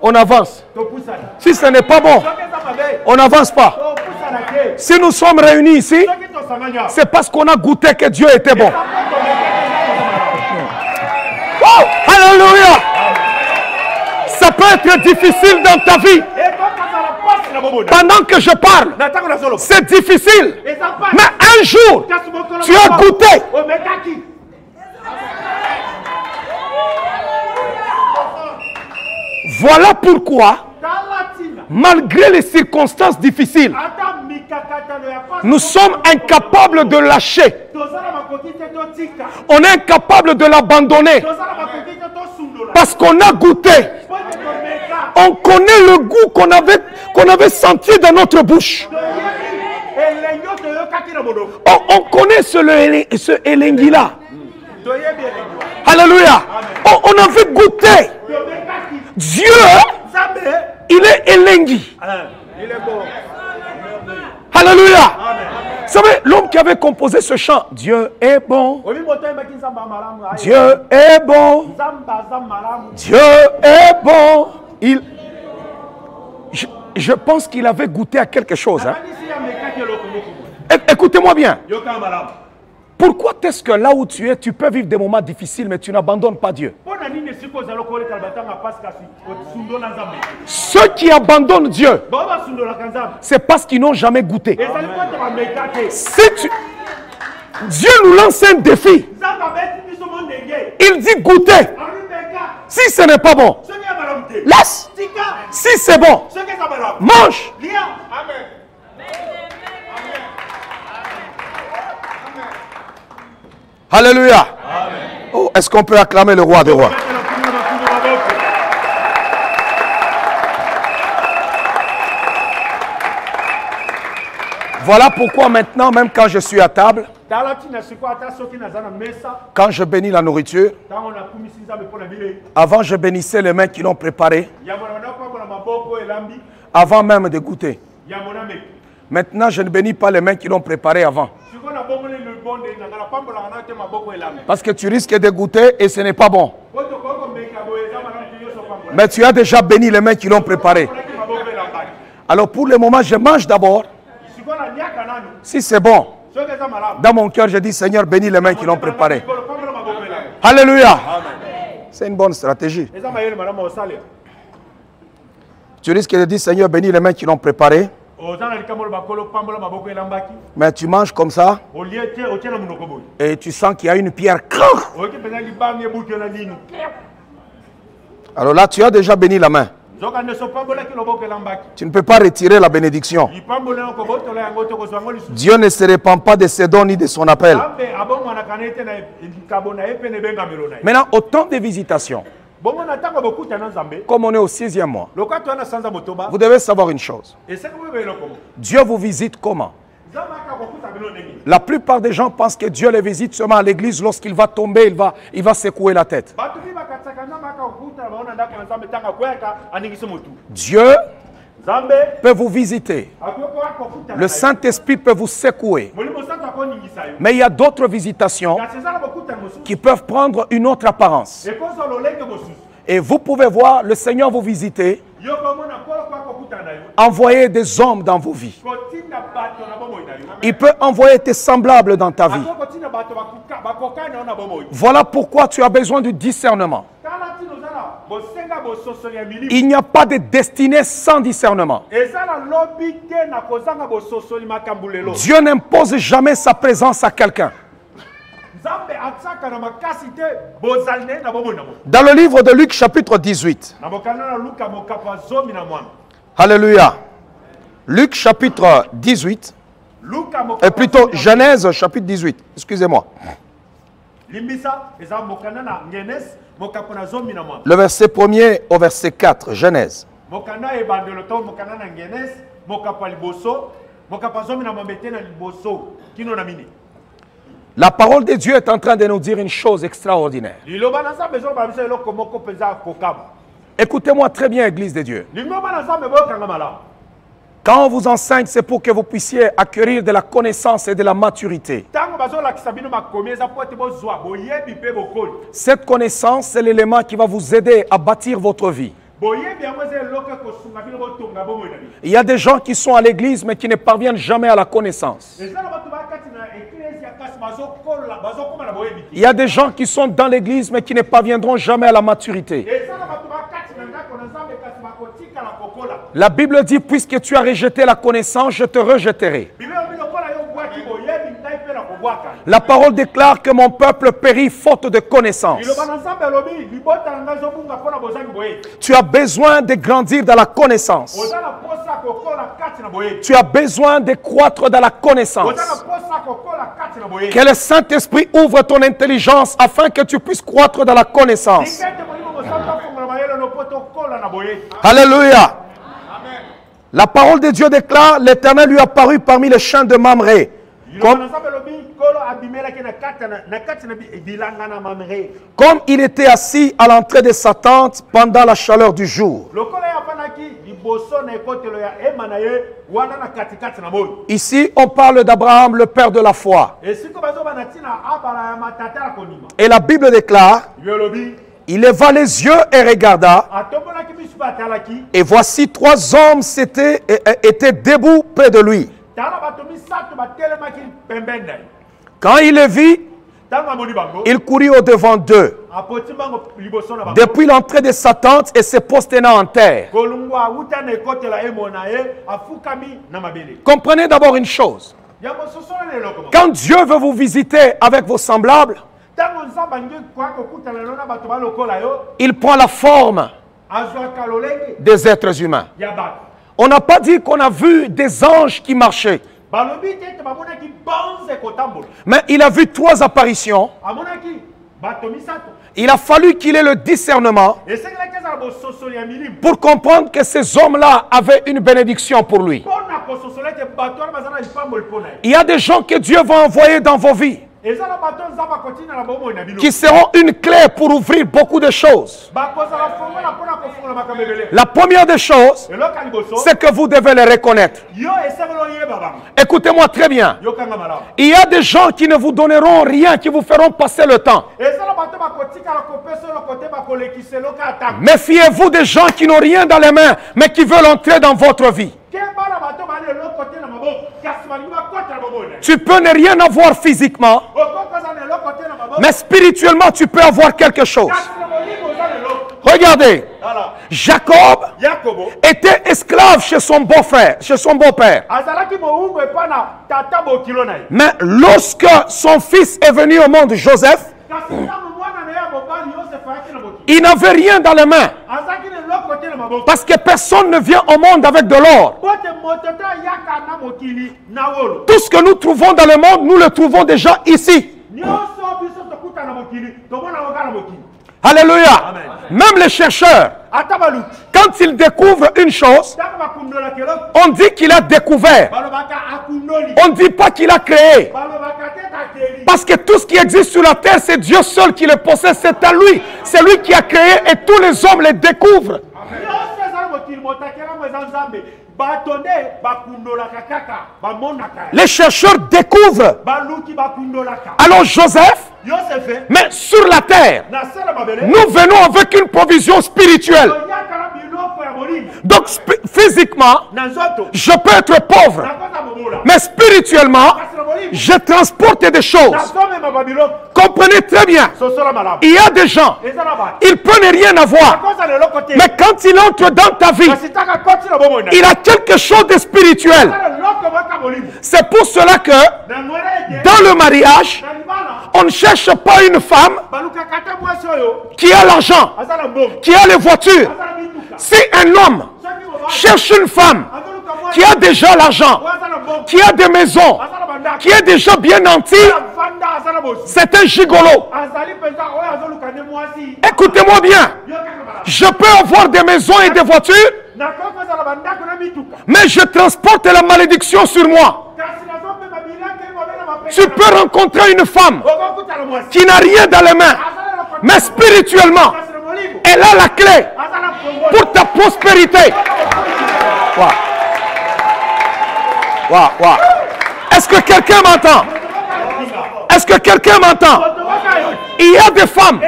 A: on avance. Si ce n'est pas bon, on n'avance pas. Si nous sommes réunis ici, c'est parce qu'on a goûté que Dieu était bon. Oh, alléluia! Ça peut être difficile dans ta vie. Pendant que je parle, c'est difficile. Mais un jour, tu as goûté. Voilà pourquoi, malgré les circonstances difficiles, nous sommes incapables de lâcher. On est incapable de l'abandonner. Parce qu'on a goûté. On connaît le goût qu'on avait senti dans notre bouche. On connaît ce elengi-là. Alléluia. On avait goûté. Dieu, il est elengi. Alléluia. Vous savez, l'homme qui avait composé ce chant, Dieu est bon. Dieu est bon. Dieu est bon. Je pense qu'il avait goûté à quelque chose. Hein. Écoutez-moi bien. Pourquoi est-ce que là où tu es, tu peux vivre des moments difficiles, mais tu n'abandonnes pas Dieu? Ceux qui abandonnent Dieu, c'est parce qu'ils n'ont jamais goûté. Si Dieu nous lance un défi, il dit goûtez. Si ce n'est pas bon, laisse. Si c'est bon, mange. Alléluia. Oh, est-ce qu'on peut acclamer le roi des rois? Voilà pourquoi maintenant, même quand je suis à table, quand je bénis la nourriture, avant je bénissais les mains qui l'ont préparée, avant même de goûter. Maintenant, je ne bénis pas les mains qui l'ont préparée avant. Parce que tu risques de goûter et ce n'est pas bon. Mais tu as déjà béni les mains qui l'ont préparée. Alors pour le moment, je mange d'abord. Si c'est bon, dans mon cœur, je dis Seigneur, bénis les mains qui l'ont préparé. Alléluia. C'est une bonne stratégie. Tu risques de dire Seigneur, bénis les mains qui l'ont préparé. Mais tu manges comme ça et tu sens qu'il y a une pierre. Alors là, tu as déjà béni la main. Tu ne peux pas retirer la bénédiction. Dieu ne se répand pas de ses dons ni de son appel. Maintenant, au temps des visitations, comme on est au 6e mois, vous devez savoir une chose. Dieu vous visite comment? La plupart des gens pensent que Dieu les visite seulement à l'église lorsqu'il va tomber, il va secouer la tête. Dieu peut vous visiter. Le Saint-Esprit peut vous secouer. Mais il y a d'autres visitations qui peuvent prendre une autre apparence. Et vous pouvez voir le Seigneur vous visiter, envoyer des hommes dans vos vies. Il peut envoyer tes semblables dans ta vie. Voilà pourquoi tu as besoin du discernement. Il n'y a pas de destinée sans discernement. Dieu n'impose jamais sa présence à quelqu'un. Dans le livre de Luc chapitre 18. Alléluia. Luc chapitre 18. Et plutôt Genèse chapitre 18. Excusez-moi. Le verset 1er au verset 4. Genèse. La parole de Dieu est en train de nous dire une chose extraordinaire. Écoutez-moi très bien, Église de Dieu. Quand on vous enseigne, c'est pour que vous puissiez acquérir de la connaissance et de la maturité. Cette connaissance, c'est l'élément qui va vous aider à bâtir votre vie. Il y a des gens qui sont à l'église mais qui ne parviennent jamais à la connaissance. Il y a des gens qui sont dans l'église mais qui ne parviendront jamais à la maturité. La Bible dit, puisque tu as rejeté la connaissance, je te rejetterai. La parole déclare que mon peuple périt faute de connaissance. Tu as besoin de grandir dans la connaissance. Tu as besoin de croître dans la connaissance. Que le Saint-Esprit ouvre ton intelligence afin que tu puisses croître dans la connaissance. Alléluia. La parole de Dieu déclare, l'Éternel lui apparut parmi les champs de Mamré. Comme il était assis à l'entrée de sa tente pendant la chaleur du jour. Ici, on parle d'Abraham, le père de la foi. Et la Bible déclare, il leva les yeux et regarda. Et voici 3 hommes étaient debout près de lui. Quand il les vit, il courut au-devant d'eux. Depuis l'entrée de sa tente et se prosterna en terre. Comprenez d'abord une chose. Quand Dieu veut vous visiter avec vos semblables, il prend la forme des êtres humains. On n'a pas dit qu'on a vu des anges qui marchaient. Mais il a vu 3 apparitions. Il a fallu qu'il ait le discernement pour comprendre que ces hommes-là avaient une bénédiction pour lui. Il y a des gens que Dieu va envoyer dans vos vies qui seront une clé pour ouvrir beaucoup de choses. La première des choses, c'est que vous devez les reconnaître. Écoutez-moi très bien. Il y a des gens qui ne vous donneront rien, qui vous feront passer le temps. Méfiez-vous des gens qui n'ont rien dans les mains, mais qui veulent entrer dans votre vie. Tu peux ne rien avoir physiquement, mais spirituellement tu peux avoir quelque chose. Regardez, Jacob était esclave chez son beau-frère, chez son beau-père. Mais lorsque son fils est venu au monde, Joseph, il n'avait rien dans les mains. Parce que personne ne vient au monde avec de l'or. Tout ce que nous trouvons dans le monde, nous le trouvons déjà ici. Alléluia. Amen. Même les chercheurs, quand ils découvrent une chose, on dit qu'il a découvert. On ne dit pas qu'il a créé. Parce que tout ce qui existe sur la terre, c'est Dieu seul qui le possède. C'est à lui. C'est lui qui a créé et tous les hommes les découvrent. Les chercheurs découvrent. Alors Joseph, mais sur la terre, nous venons avec une provision spirituelle. Donc physiquement, je peux être pauvre, mais spirituellement, je transporte des choses. Comprenez très bien. Il y a des gens, ils ne peuvent rien avoir, mais quand il entre dans ta vie, il a quelque chose de spirituel. C'est pour cela que dans le mariage, on ne cherche pas une femme qui a l'argent, qui a les voitures. Si un homme cherche une femme qui a déjà l'argent, qui a des maisons, qui est déjà bien nanti, c'est un gigolo. Écoutez-moi bien. Je peux avoir des maisons et des voitures, mais je transporte la malédiction sur moi. Tu peux rencontrer une femme qui n'a rien dans les mains, mais spirituellement, elle a la clé pour ta prospérité. Wow. Wow, wow. Est-ce que quelqu'un m'entend? Est-ce que quelqu'un m'entend? Il y a des femmes,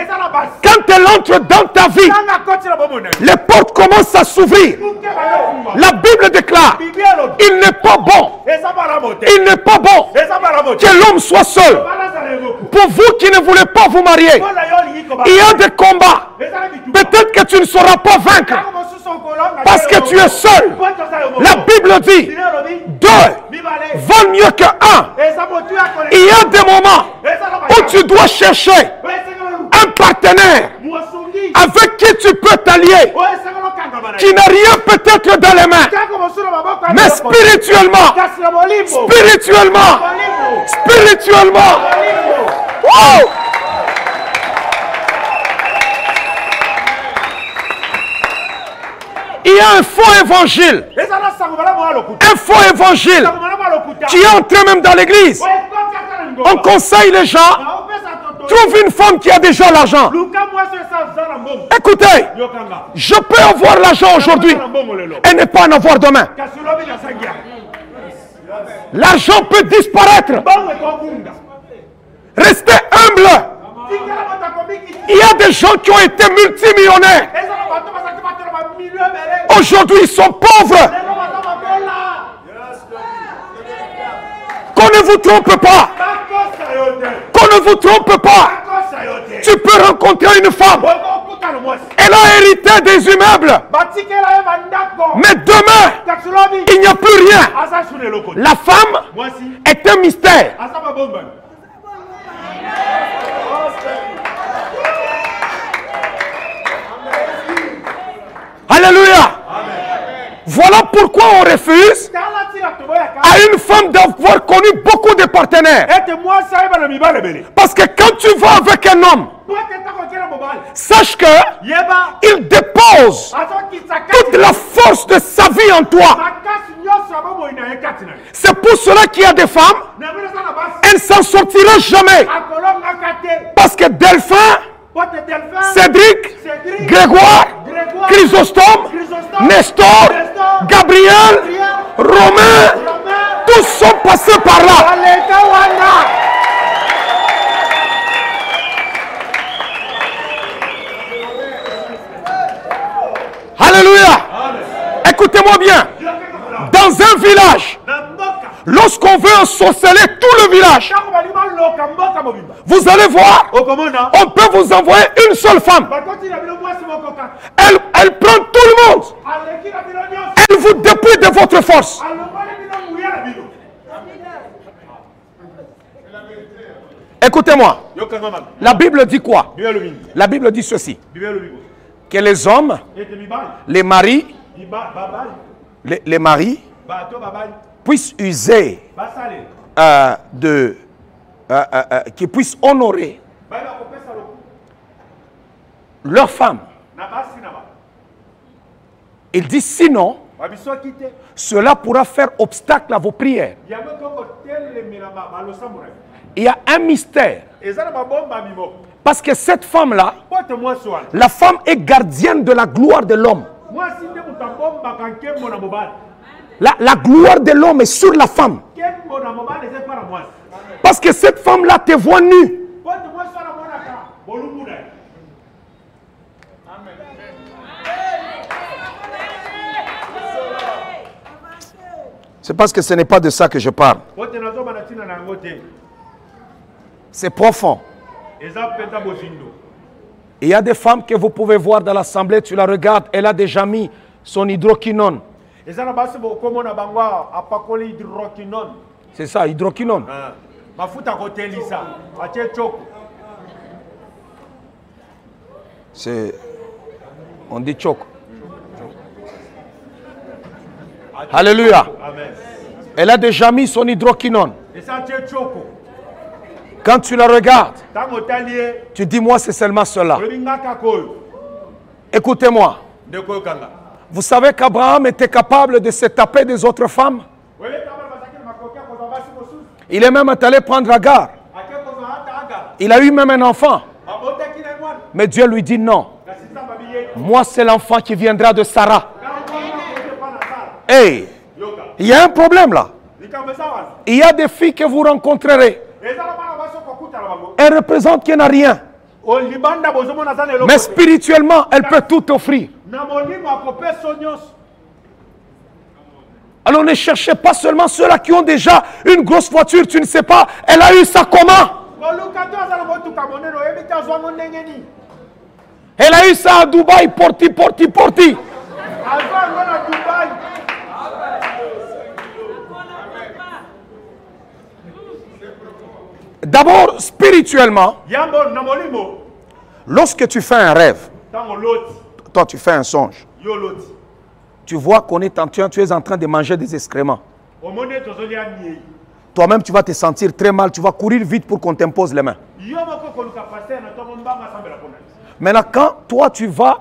A: quand elles entrent dans ta vie, les portes commencent à s'ouvrir. La Bible déclare, il n'est pas bon, il n'est pas bon que l'homme soit seul. Pour vous qui ne voulez pas vous marier, il y a des combats. Peut-être que tu ne sauras pas vaincre parce que tu es seul. La Bible dit, 2 valent mieux que 1. Il y a des moments où tu dois chercher un partenaire avec qui tu peux t'allier, qui n'a rien peut-être dans les mains, mais spirituellement, wow! Il y a un faux évangile. Un faux évangile qui entre même dans l'église. On conseille les gens, trouve une femme qui a déjà l'argent. Écoutez, je peux avoir l'argent aujourd'hui et ne pas en avoir demain. L'argent peut disparaître. Restez humble. Il y a des gens qui ont été multimillionnaires. Aujourd'hui, ils sont pauvres. Qu'on ne vous trompe pas. Qu'on ne vous trompe pas. Tu peux rencontrer une femme. Elle a hérité des immeubles. Mais demain, il n'y a plus rien. La femme est un mystère. Alléluia. Voilà pourquoi on refuse à une femme d'avoir connu beaucoup de partenaires. Parce que quand tu vas avec un homme, sache que il dépose toute la force de sa vie en toi. C'est pour cela qu'il y a des femmes, elles ne s'en sortiront jamais. Parce que Delphin, Cédric, Grégoire, Chrysostome, Nestor, Gabriel, Romain, tous sont passés par là. Alléluia. Écoutez-moi bien. Dans un village, lorsqu'on veut ensorceler tout le village, vous allez voir, on peut vous envoyer une seule femme. Elle prend tout le monde. Elle vous dépouille de votre force. Écoutez-moi. La Bible dit quoi? La Bible dit ceci. Que les hommes, les maris, puissent user qu'ils puissent honorer leur femme. Il dit sinon, cela pourra faire obstacle à vos prières. Il y a un mystère. Parce que cette femme-là, la femme est gardienne de la gloire de l'homme. La gloire de l'homme est sur la femme. Parce que cette femme-là te voit nu. C'est parce que ce n'est pas de ça que je parle. C'est profond. Il y a des femmes que vous pouvez voir dans l'assemblée, tu la regardes, elle a déjà mis son hydroquinone. C'est ça, hydroquinone. C'est... On dit choc. Alléluia. Elle a déjà mis son hydroquinone. Quand tu la regardes, tu dis, moi, c'est seulement cela. Écoutez-moi. Vous savez qu'Abraham était capable de se taper des autres femmes? Il est même allé prendre Agar. Il a eu même un enfant. Mais Dieu lui dit non. Moi, c'est l'enfant qui viendra de Sarah. Hey, il y a un problème là. Il y a des filles que vous rencontrerez. Elle représente qu'il n'y a rien. Mais spirituellement, elle peut tout offrir. Alors ne cherchez pas seulement ceux-là qui ont déjà une grosse voiture. Tu ne sais pas, elle a eu ça comment? Elle a eu ça à Dubaï, porti. D'abord, spirituellement, lorsque tu fais un rêve, toi tu fais un songe, tu vois qu'on est tu es en train de manger des excréments. Toi-même, tu vas te sentir très mal, tu vas courir vite pour qu'on t'impose les mains. Maintenant, quand toi tu vas,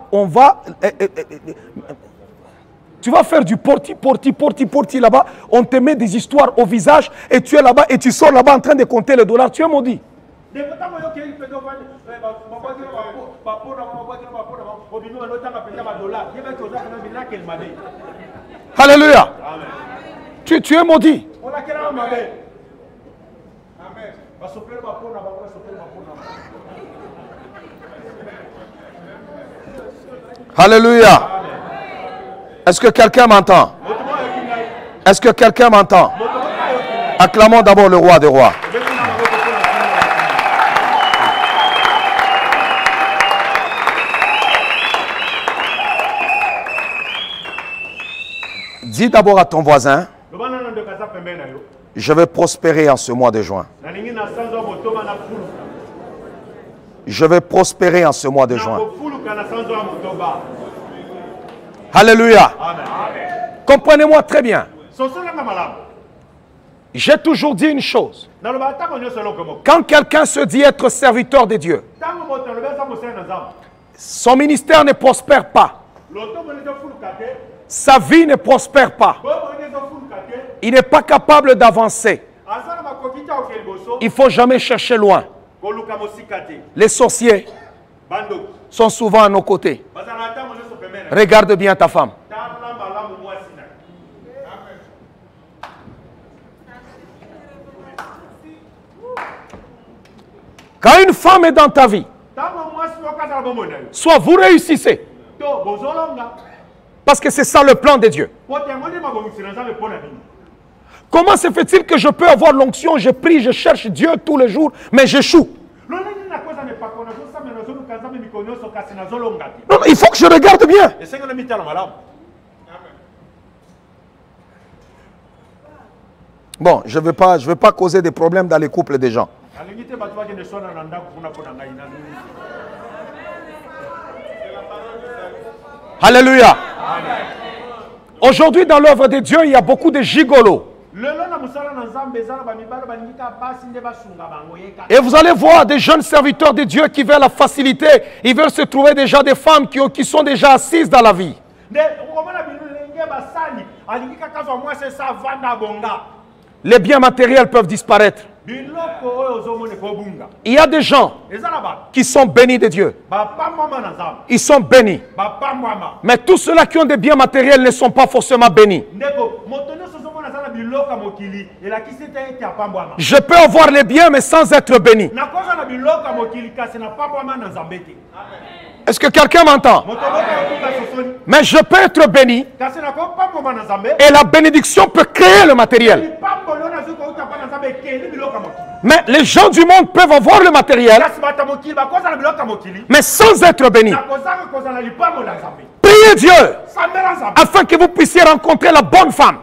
A: tu vas faire du porti là-bas, on te met des histoires au visage et tu es là-bas et tu sors là-bas en train de compter les dollars, tu es maudit. Alléluia. Tu es maudit. Alléluia. Est-ce que quelqu'un m'entend? Est-ce que quelqu'un m'entend? Acclamons d'abord le roi des rois. Dis d'abord à ton voisin, je vais prospérer en ce mois de juin. Je vais prospérer en ce mois de juin. Alléluia. Comprenez-moi très bien. J'ai toujours dit une chose. Quand quelqu'un se dit être serviteur de Dieu, son ministère ne prospère pas. Sa vie ne prospère pas. Il n'est pas capable d'avancer. Il ne faut jamais chercher loin. Les sorciers sont souvent à nos côtés. Regarde bien ta femme. Quand une femme est dans ta vie, soit vous réussissez. Parce que c'est ça le plan de Dieu. Comment se fait-il que je peux avoir l'onction, je prie, je cherche Dieu tous les jours, mais j'échoue? Non, il faut que je regarde bien. Bon, je ne vais pas causer des problèmes dans les couples des gens. Alléluia. Aujourd'hui, dans l'œuvre de Dieu, il y a beaucoup de gigolos. Et vous allez voir des jeunes serviteurs de Dieu qui veulent la facilité. Ils veulent se trouver déjà des femmes qui sont déjà assises dans la vie. Les biens matériels peuvent disparaître. Il y a des gens qui sont bénis de Dieu. Ils sont bénis. Mais tous ceux-là qui ont des biens matériels ne sont pas forcément bénis. Je peux avoir les biens mais sans être béni. Est-ce que quelqu'un m'entend? Mais je peux être béni et la bénédiction peut créer le matériel. Mais les gens du monde peuvent avoir le matériel mais sans être bénis. Priez Dieu afin que vous puissiez rencontrer la bonne femme.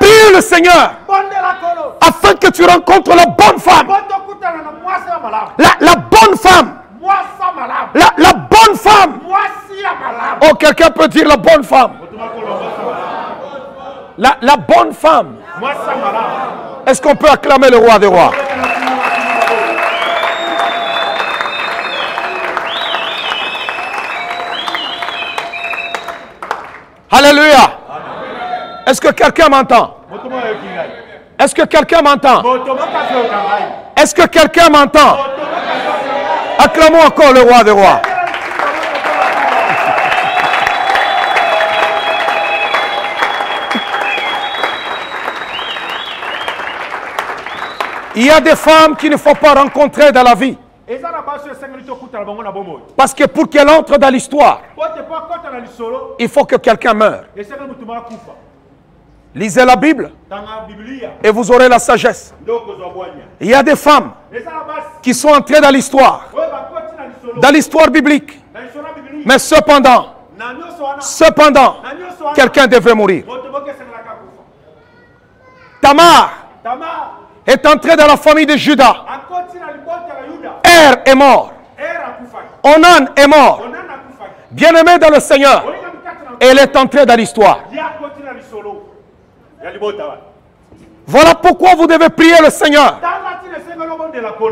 A: Priez le Seigneur afin que tu rencontres la bonne femme. La bonne femme. La bonne femme. Oh, quelqu'un peut dire la bonne femme. La bonne femme. Est-ce qu'on peut acclamer le roi des rois? Alléluia. Est-ce que quelqu'un m'entend? Est-ce que quelqu'un m'entend? Est-ce que quelqu'un m'entend? Acclamons encore le roi des rois. Il y a des femmes qu'il ne faut pas rencontrer dans la vie. Parce que pour qu'elle entre dans l'histoire, il faut que quelqu'un meure. Lisez la Bible et vous aurez la sagesse. Il y a des femmes qui sont entrées dans l'histoire biblique. Mais cependant, quelqu'un devait mourir. Tamar est entrée dans la famille de Judas. Er est mort. Onan est mort. Bien-aimé dans le Seigneur, elle est entrée dans l'histoire. Voilà pourquoi vous devez prier le Seigneur.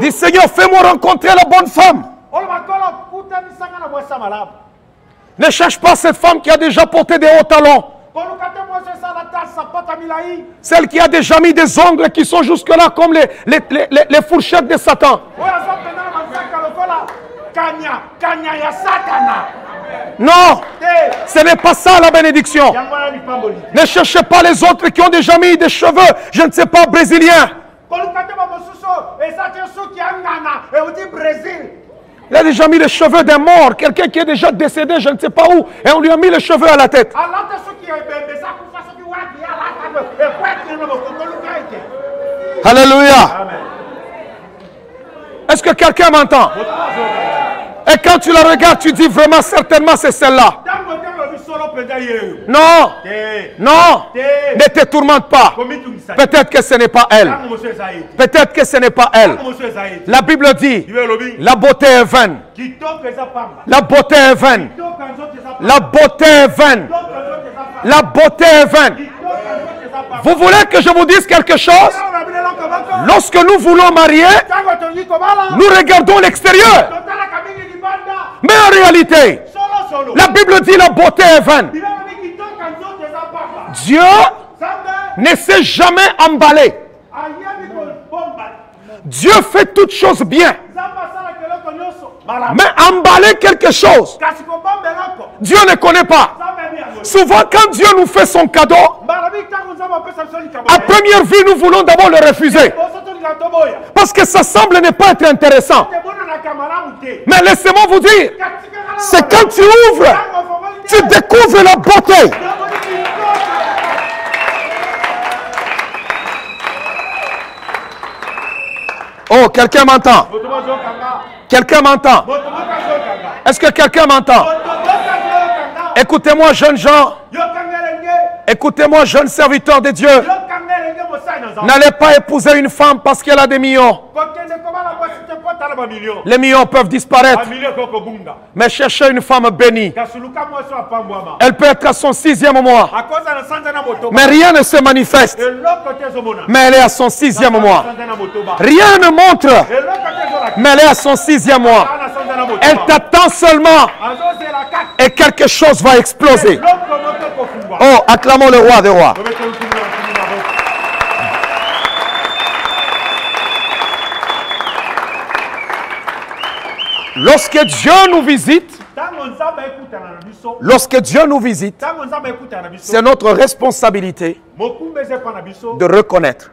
A: Dis Seigneur, fais-moi rencontrer la bonne femme. Ne cherche pas cette femme qui a déjà porté des hauts talons. Celle qui a déjà mis des ongles qui sont jusque-là comme les fourchettes de Satan. Non, ce n'est pas ça la bénédiction. Ne cherchez pas les autres qui ont déjà mis des cheveux, je ne sais pas, brésiliens. Il a déjà mis les cheveux d'un mort, quelqu'un qui est déjà décédé, je ne sais pas où, et on lui a mis les cheveux à la tête. Alléluia. Est-ce que quelqu'un m'entend? Et quand tu la regardes, tu dis vraiment certainement c'est celle-là. Non. Non. Ne te tourmente pas. Peut-être que ce n'est pas elle. Peut-être que ce n'est pas elle. La Bible dit, la beauté est vaine. La beauté est vaine. La beauté est vaine. La beauté est vaine. Vous voulez que je vous dise quelque chose? Lorsque nous voulons marier, nous regardons l'extérieur. Mais en réalité, la Bible dit la beauté est vaine. Dieu ne s'est jamais emballé. Dieu fait toutes choses bien. Mais emballer quelque chose, Dieu ne connaît pas. Souvent, quand Dieu nous fait son cadeau, à première vue, nous voulons d'abord le refuser. Parce que ça semble ne pas être intéressant. Mais laissez-moi vous dire, c'est quand tu ouvres, tu découvres la beauté. Oh, quelqu'un m'entend? Quelqu'un m'entend? Est-ce que quelqu'un m'entend? Écoutez-moi, jeunes gens. Écoutez-moi, jeunes serviteurs de Dieu. N'allez pas épouser une femme parce qu'elle a des millions. Les millions peuvent disparaître. Mais cherchez une femme bénie. Elle peut être à son 6e mois. Mais rien ne se manifeste. Mais elle est à son 6e mois. Rien ne montre. Mais elle est à son 6e mois. Elle t'attend seulement. Et quelque chose va exploser. Oh, acclamons le roi des rois. Lorsque Dieu nous visite, c'est notre responsabilité de reconnaître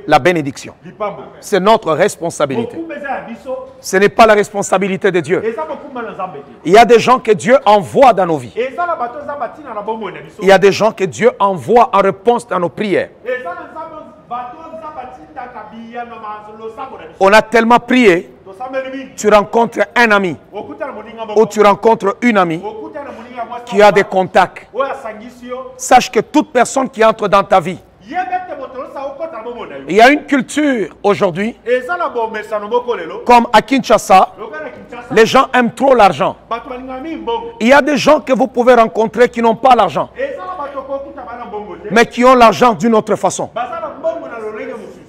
A: la bénédiction. C'est notre responsabilité. Ce n'est pas la responsabilité de Dieu. Il y a des gens que Dieu envoie dans nos vies. Il y a des gens que Dieu envoie en réponse à nos prières. On a tellement prié. Tu rencontres un ami ou tu rencontres une amie qui a des contacts. Sache que toute personne qui entre dans ta vie, il y a une culture aujourd'hui, comme à Kinshasa, les gens aiment trop l'argent. Il y a des gens que vous pouvez rencontrer qui n'ont pas l'argent, mais qui ont l'argent d'une autre façon.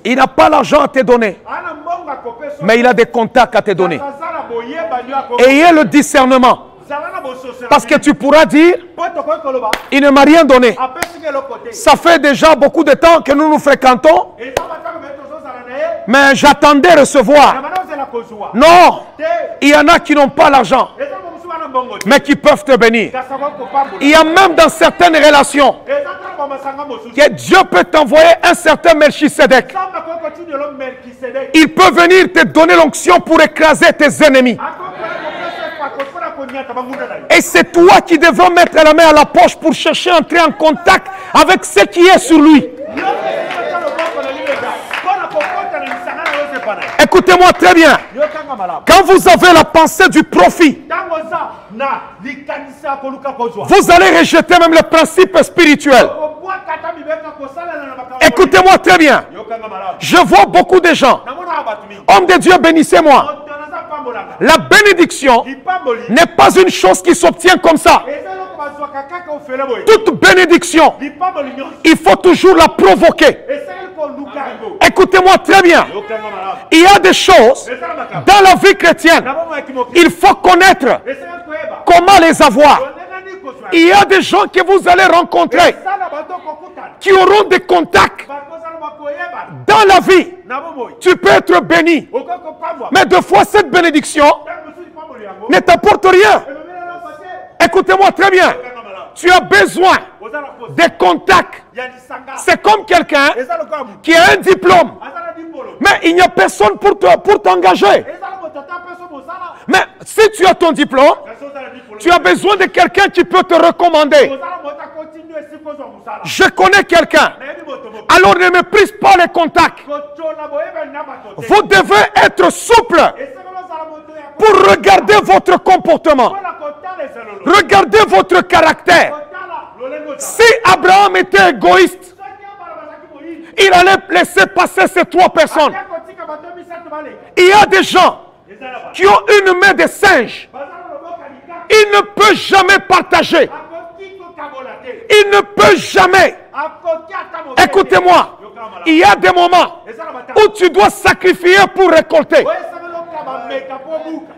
A: Il n'a pas l'argent à te donner, mais il a des contacts à te donner. Ayez le discernement. Parce que tu pourras dire, il ne m'a rien donné. Ça fait déjà beaucoup de temps que nous nous fréquentons, mais j'attendais recevoir. Non, il y en a qui n'ont pas l'argent, mais qui peuvent te bénir. Il y a même dans certaines relations que Dieu peut t'envoyer un certain Melchisedec. Il peut venir te donner l'onction pour écraser tes ennemis. Et c'est toi qui devrais mettre la main à la poche pour chercher à entrer en contact avec ce qui est sur lui. Écoutez-moi très bien. Quand vous avez la pensée du profit, vous allez rejeter même le principe spirituel. Écoutez-moi très bien. Je vois beaucoup de gens. Hommes de Dieu, bénissez-moi. La bénédiction n'est pas une chose qui s'obtient comme ça. Toute bénédiction, il faut toujours la provoquer. Écoutez-moi très bien. Il y a des choses dans la vie chrétienne. Il faut connaître comment les avoir. Il y a des gens que vous allez rencontrer qui auront des contacts dans la vie. Tu peux être béni, mais des fois cette bénédiction ne t'apporte rien. Écoutez-moi très bien. Tu as besoin de contacts. C'est comme quelqu'un qui a un diplôme, mais il n'y a personne pour t'engager. Mais si tu as ton diplôme, tu as besoin de quelqu'un qui peut te recommander. Je connais quelqu'un. Alors ne méprise pas les contacts. Vous devez être souple pour regarder votre comportement. Regardez votre caractère. Si Abraham était égoïste, il allait laisser passer ces 3 personnes. Il y a des gens qui ont une main de singe. Il ne peut jamais partager. Il ne peut jamais. Écoutez-moi. Il y a des moments où tu dois sacrifier pour récolter.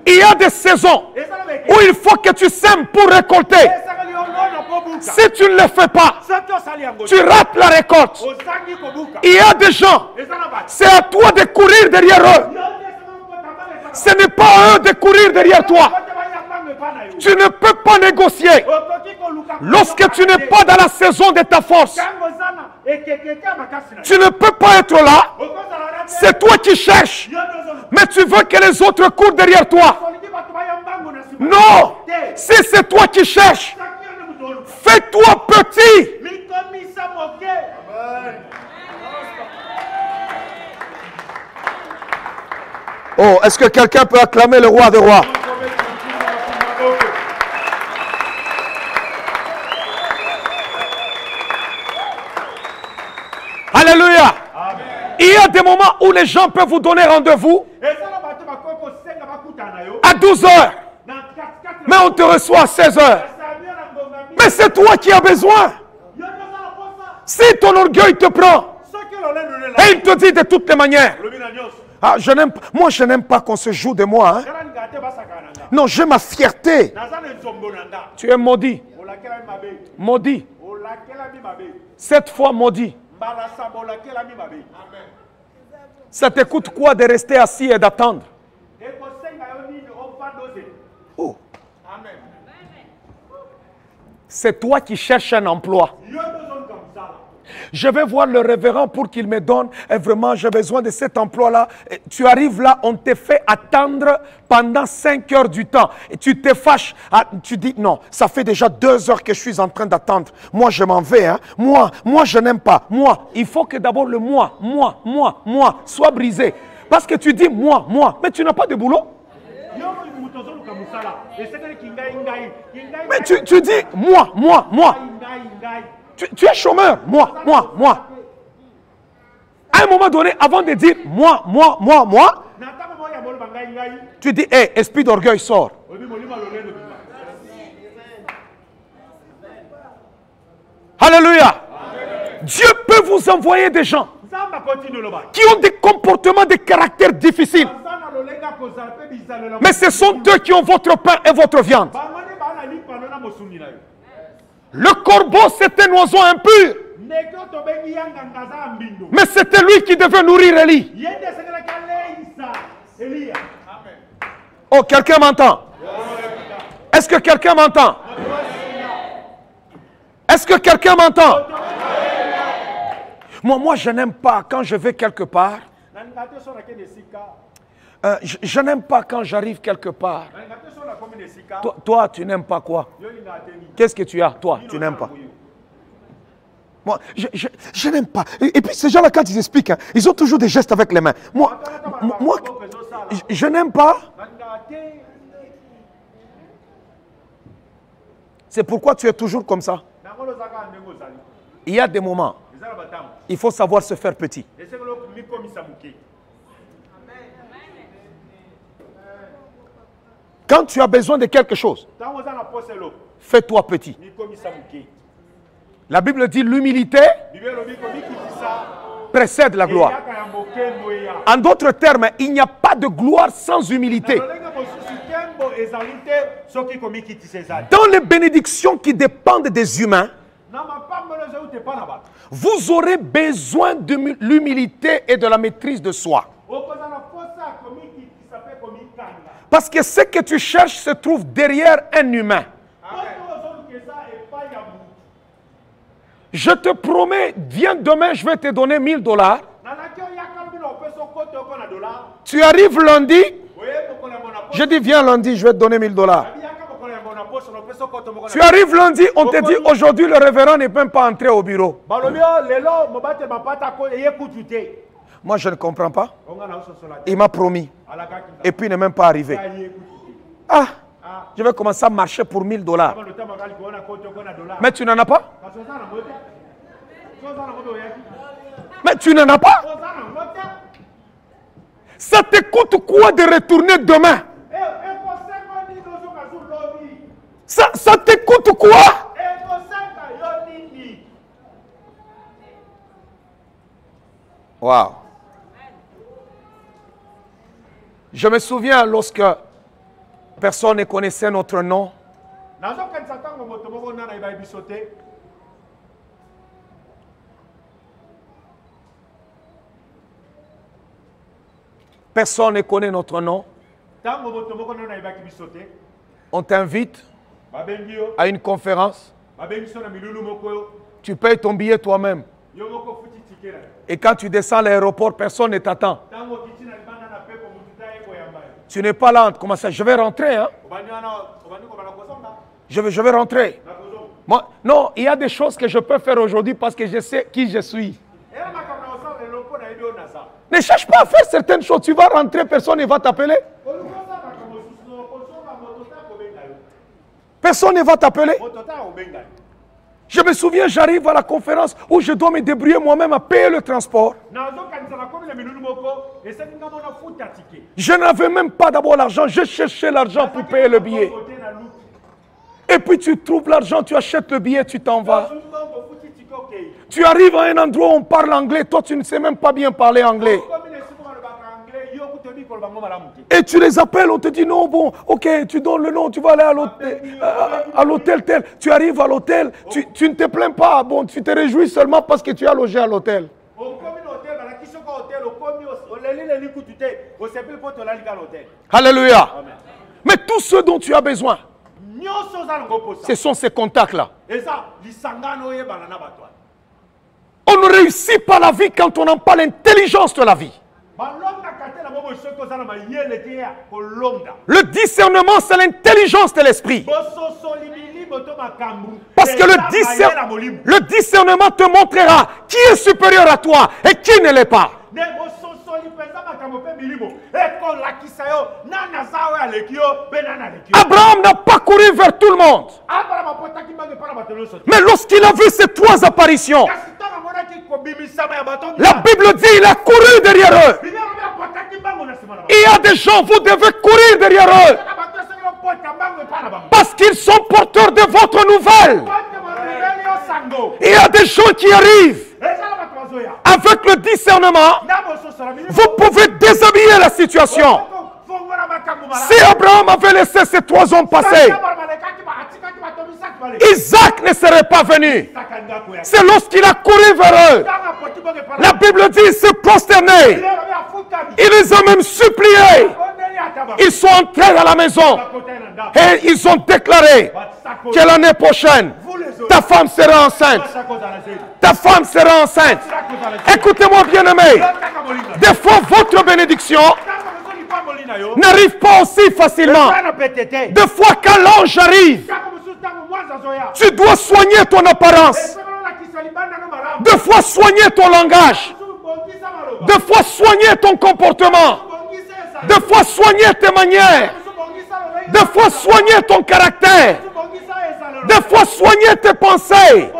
A: Il y a des saisons où il faut que tu sèmes pour récolter. Si tu ne le fais pas, tu rates la récolte. Il y a des gens, c'est à toi de courir derrière eux. Ce n'est pas à eux de courir derrière toi. Tu ne peux pas négocier lorsque tu n'es pas dans la saison de ta force. Tu ne peux pas être là. C'est toi qui cherches. Mais tu veux que les autres courent derrière toi. Non. Si c'est toi qui cherches, fais-toi petit. Oh, est-ce que quelqu'un peut acclamer le roi des rois? Alléluia. Il y a des moments où les gens peuvent vous donner rendez-vous à 12 heures. Mais on te reçoit à 16 heures. Mais c'est toi qui as besoin. Si ton orgueil te prend et il te dit de toutes les manières, ah, moi je n'aime pas qu'on se joue de moi. Hein. Non, j'ai ma fierté. Tu es maudit. Maudit. 7 fois maudit. Ça te coûte quoi de rester assis et d'attendre? Oh. C'est toi qui cherches un emploi. Je vais voir le révérend pour qu'il me donne. Et vraiment, j'ai besoin de cet emploi-là. Tu arrives là, on te fait attendre pendant 5 heures du temps. Et tu te fâches. Tu dis, non, ça fait déjà 2 heures que je suis en train d'attendre. Moi, je m'en vais. Hein. Moi, je n'aime pas. Moi, il faut que d'abord le moi soit brisé. Parce que tu dis moi, mais tu n'as pas de boulot. Mais tu dis moi. Tu es chômeur, moi. À un moment donné, avant de dire moi, tu dis, hé, esprit d'orgueil, sort. Alléluia. Dieu peut vous envoyer des gens qui ont des comportements de caractère difficiles. Mais ce sont eux qui ont votre pain et votre viande. Le corbeau, c'est un oiseau impur. Mais c'était lui qui devait nourrir Élie. Oh, quelqu'un m'entend? Est-ce que quelqu'un m'entend? Est-ce que quelqu'un m'entend? Moi, je n'aime pas quand je vais quelque part. Je n'aime pas quand j'arrive quelque part. Toi, tu n'aimes pas quoi? Qu'est-ce que tu as? Toi, tu n'aimes pas. Moi, je n'aime pas. Et puis ces gens-là, quand ils expliquent, hein, ils ont toujours des gestes avec les mains. Moi, je n'aime pas. C'est pourquoi tu es toujours comme ça. Il y a des moments, il faut savoir se faire petit. Quand tu as besoin de quelque chose, fais-toi petit. La Bible dit l'humilité précède la gloire. En d'autres termes, il n'y a pas de gloire sans humilité. Dans les bénédictions qui dépendent des humains, vous aurez besoin de l'humilité et de la maîtrise de soi. Parce que ce que tu cherches se trouve derrière un humain. Je te promets, viens demain, je vais te donner $1000. Tu arrives lundi, je dis viens lundi, je vais te donner $1000. Tu arrives lundi, on te dit aujourd'hui le révérend n'est même pas entré au bureau. Moi je ne comprends pas. Il m'a promis. Et puis il n'est même pas arrivé. Ah, Je vais commencer à marcher pour 1000 $. Mais tu n'en as pas? Mais tu n'en as pas? Ça te coûte quoi de retourner demain? Ça te coûte quoi? Wow. Je me souviens lorsque personne ne connaissait notre nom. Personne ne connaît notre nom. On t'invite à une conférence. Tu payes ton billet toi-même. Et quand tu descends à l'aéroport, personne ne t'attend. Tu n'es pas là. Comment ça? Je vais rentrer. Hein? Je vais rentrer. Moi, non, il y a des choses que je peux faire aujourd'hui parce que je sais qui je suis. Ne cherche pas à faire certaines choses. Tu vas rentrer, personne ne va t'appeler. Personne ne va t'appeler. Je me souviens, j'arrive à la conférence où je dois me débrouiller moi-même à payer le transport. Je n'avais même pas d'abord l'argent. Je cherchais l'argent pour payer le billet. Et puis tu trouves l'argent, tu achètes le billet, tu t'en vas. Tu arrives à un endroit où on parle anglais. Toi, tu ne sais même pas bien parler anglais. Et tu les appelles, on te dit non, bon, ok, tu donnes le nom, tu vas aller à l'hôtel tel. Tu arrives à l'hôtel, tu ne te plains pas, bon, tu te réjouis seulement parce que tu as logé à l'hôtel. Alléluia. Mais tout ce dont tu as besoin, ce sont ces contacts-là. On ne réussit pas la vie quand on n'a pas l'intelligence de la vie. Le discernement, c'est l'intelligence de l'esprit. Parce que le discernement te montrera qui est supérieur à toi et qui ne l'est pas. Abraham n'a pas couru vers tout le monde. Mais lorsqu'il a vu ces trois apparitions, la Bible dit qu'il a couru derrière eux. Il y a des gens, vous devez courir derrière eux. Parce qu'ils sont porteurs de votre nouvelle. Il y a des gens qui arrivent. Avec le discernement, vous pouvez déshabiller la situation. Si Abraham avait laissé ces trois hommes passer, Isaac ne serait pas venu. C'est lorsqu'il a couru vers eux. La Bible dit, il s'est prosterné. Il les a même suppliés. Ils sont entrés à la maison. Et ils ont déclaré que l'année prochaine, ta femme sera enceinte. Ta femme sera enceinte. Écoutez-moi bien aimé. Des fois, votre bénédiction n'arrive pas aussi facilement. Des fois, quand l'ange arrive, tu dois soigner ton apparence. Des fois, soigner ton langage. Des fois, soigner ton comportement. Des fois, soigner tes manières. Des fois, soigner ton caractère. Des fois, soigner tes pensées.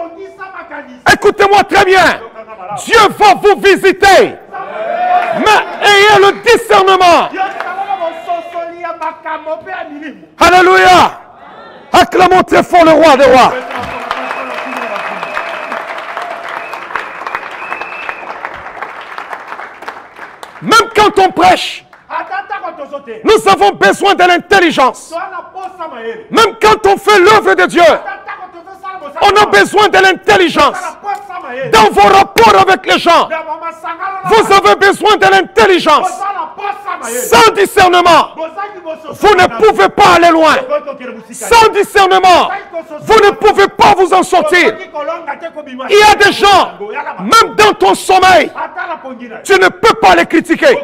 A: Écoutez-moi très bien. Dieu va vous visiter. Mais ayez le discernement. Alléluia. Acclamons très fort le roi des rois. Même quand on prêche, nous avons besoin de l'intelligence. Même quand on fait l'œuvre de Dieu, on a besoin de l'intelligence. Dans vos rapports avec les gens, vous avez besoin de l'intelligence. Sans discernement, vous ne pouvez pas aller loin. Sans discernement, vous ne pouvez pas vous en sortir. Il y a des gens, même dans ton sommeil, tu ne peux pas les critiquer.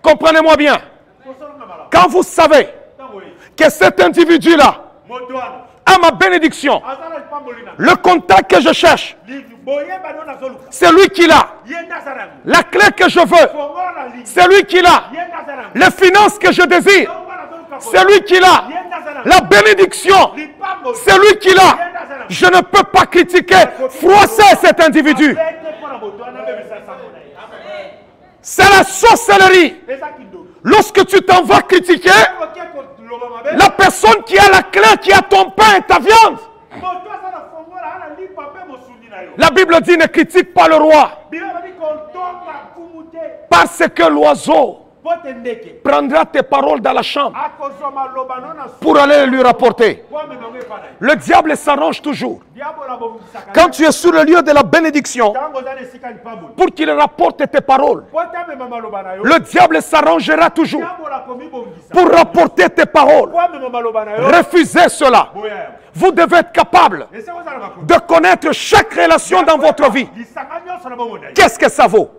A: Comprenez-moi bien. Quand vous savez que cet individu-là a ma bénédiction, le contact que je cherche c'est lui qui l'a. La clé que je veux, c'est lui qui l'a. Les finances que je désire, c'est lui qui l'a. La bénédiction, c'est lui qui l'a. Je ne peux pas critiquer, froisser cet individu. C'est la sorcellerie. Lorsque tu t'en vas critiquer, la personne qui a la clé, qui a ton pain et ta viande. La Bible dit ne critique pas le roi. Parce que l'oiseau prendra tes paroles dans la chambre pour aller lui rapporter. Le diable s'arrange toujours. Quand tu es sur le lieu de la bénédiction, pour qu'il rapporte tes paroles, le diable s'arrangera toujours pour rapporter tes paroles. Refusez cela. Vous devez être capable de connaître chaque relation dans votre vie. Qu'est-ce que ça vaut?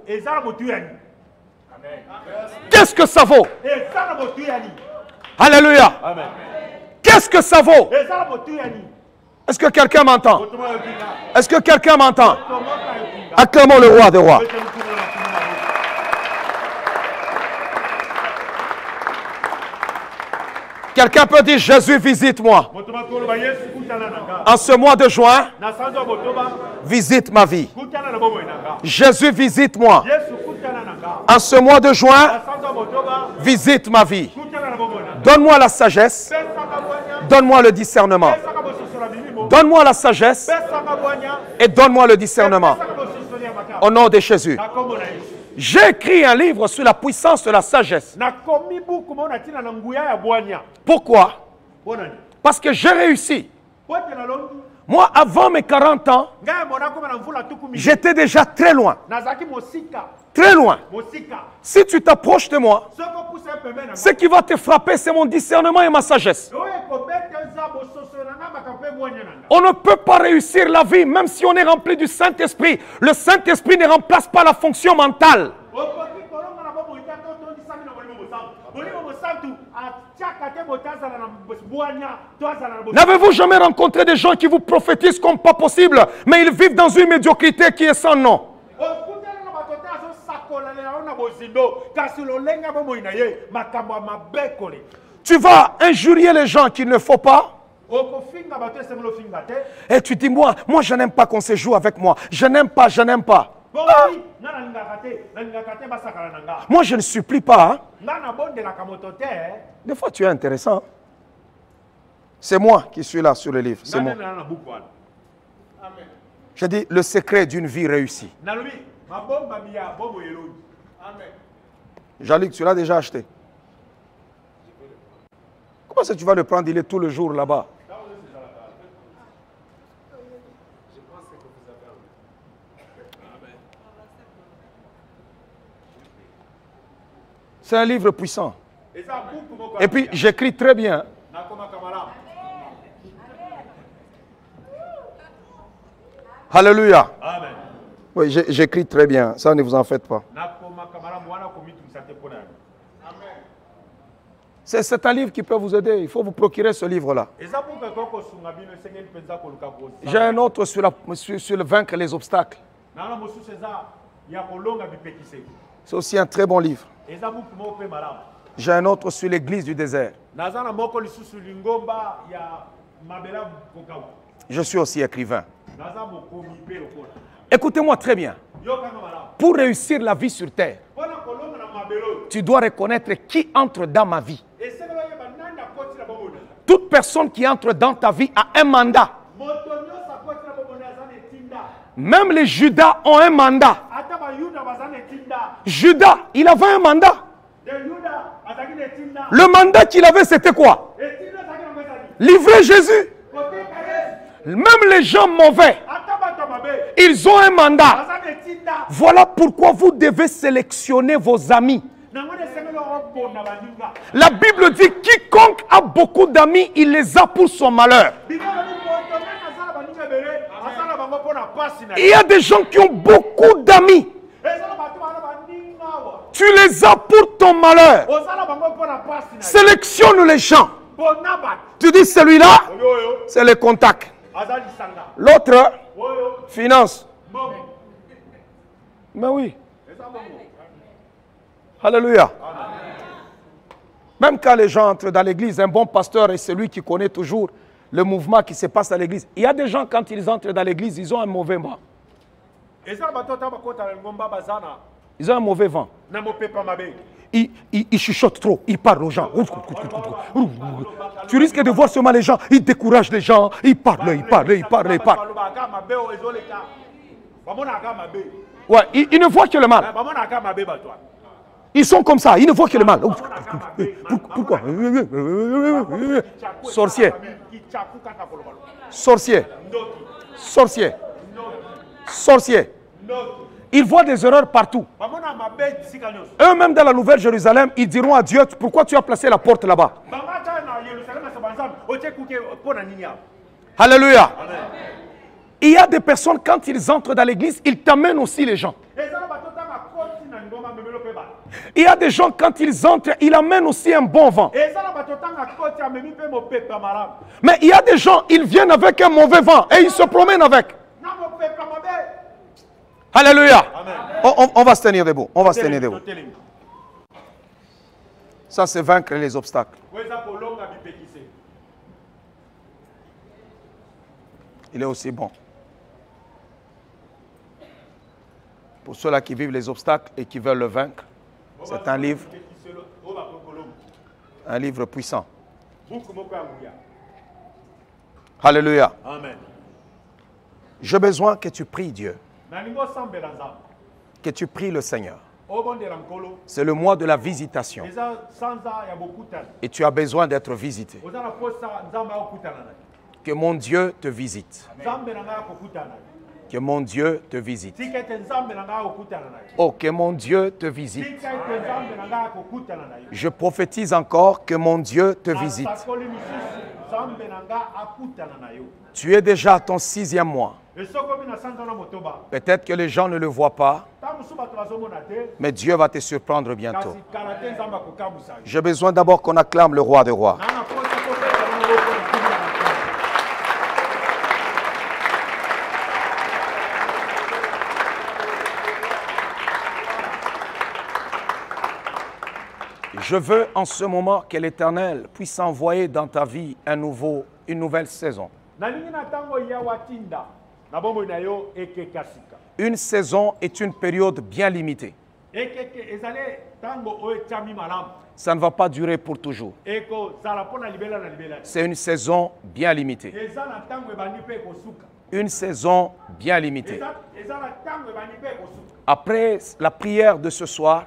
A: Qu'est-ce que ça vaut? Alléluia. Qu'est-ce que ça vaut? Est-ce que quelqu'un m'entend? Est-ce que quelqu'un m'entend? Acclamons le roi des rois. Quelqu'un peut dire, Jésus, visite-moi. En ce mois de juin, visite ma vie. Jésus, visite-moi. En ce mois de juin, visite ma vie. Donne-moi la sagesse. Donne-moi le discernement. Donne-moi la sagesse et donne-moi le discernement. Au nom de Jésus. J'ai écrit un livre sur la puissance de la sagesse. Pourquoi? Parce que j'ai réussi. Moi, avant mes 40 ans, j'étais déjà très loin. Très loin. Si tu t'approches de moi, ce qui va te frapper, c'est mon discernement et ma sagesse. On ne peut pas réussir la vie, même si on est rempli du Saint-Esprit. Le Saint-Esprit ne remplace pas la fonction mentale. N'avez-vous jamais rencontré des gens qui vous prophétisent comme pas possible, mais ils vivent dans une médiocrité qui est sans nom? Tu vas injurier les gens qu'il ne faut pas. Et tu dis, moi je n'aime pas qu'on se joue avec moi. Je n'aime pas, je n'aime pas. Ah. Moi je ne supplie pas. Des fois tu es intéressant. C'est moi qui suis là sur le livre. C'est moi. Je dis le secret d'une vie réussie. Jean-Luc, tu l'as déjà acheté. Comment est-ce que tu vas le prendre? Il est tout le jour là-bas. C'est un livre puissant. Et puis, j'écris très bien. Alléluia. Oui, j'écris très bien. Ça, ne vous en faites pas. C'est un livre qui peut vous aider. Il faut vous procurer ce livre-là. J'ai un autre sur le vaincre les obstacles. C'est aussi un très bon livre. J'ai un autre sur l'église du désert. Je suis aussi écrivain. Écoutez-moi très bien. Pour réussir la vie sur terre, tu dois reconnaître qui entre dans ma vie. Toute personne qui entre dans ta vie a un mandat. Même les Judas ont un mandat. Judas, il avait un mandat. Le mandat qu'il avait, c'était quoi? Livrer Jésus. Même les gens mauvais, ils ont un mandat. Voilà pourquoi vous devez sélectionner vos amis. La Bible dit quiconque a beaucoup d'amis, il les a pour son malheur. Il y a des gens qui ont beaucoup d'amis. Tu les as pour ton malheur. Sélectionne les gens. Tu dis celui-là, c'est le contact. L'autre, finance. Mais oui. Alléluia. Même quand les gens entrent dans l'église, un bon pasteur est celui qui connaît toujours le mouvement qui se passe à l'église. Il y a des gens, quand ils entrent dans l'église, ils ont un mauvais vent. Ils ont un mauvais vent. Ils chuchotent trop, ils parlent aux gens. Tu risques de voir seulement les gens, ils découragent les gens, ils parlent. Ouais, ils ne voient que le mal. Ils sont comme ça, ils ne voient que le mal. Pourquoi? Sorcier. Sorcier. Sorcier. Sorcier. Ils voient des erreurs partout. Eux-mêmes dans la Nouvelle Jérusalem, ils diront à Dieu, pourquoi tu as placé la porte là-bas? Alléluia. Il y a des personnes, quand ils entrent dans l'église, ils t'amènent aussi les gens. Il y a des gens, quand ils entrent, ils amènent aussi un bon vent. Mais il y a des gens, ils viennent avec un mauvais vent et ils se promènent avec. Alléluia. On va se tenir debout. On va se tenir debout. Ça, c'est vaincre les obstacles. Il est aussi bon. Pour ceux-là qui vivent les obstacles et qui veulent le vaincre, c'est un livre puissant. Alléluia.
B: Amen.
A: J'ai besoin que tu pries Dieu. Que tu pries le Seigneur. C'est le mois de la visitation. Et tu as besoin d'être visité. Que mon Dieu te visite. Que mon Dieu te visite. Oh, que mon Dieu te visite. Je prophétise encore que mon Dieu te visite. Tu es déjà à ton 6e mois. Peut-être que les gens ne le voient pas, mais Dieu va te surprendre bientôt. J'ai besoin d'abord qu'on acclame le roi des rois. Je veux en ce moment que l'Éternel puisse envoyer dans ta vie une nouvelle saison. Une saison est une période bien limitée. Ça ne va pas durer pour toujours. C'est une saison bien limitée. Une saison bien limitée. Après la prière de ce soir,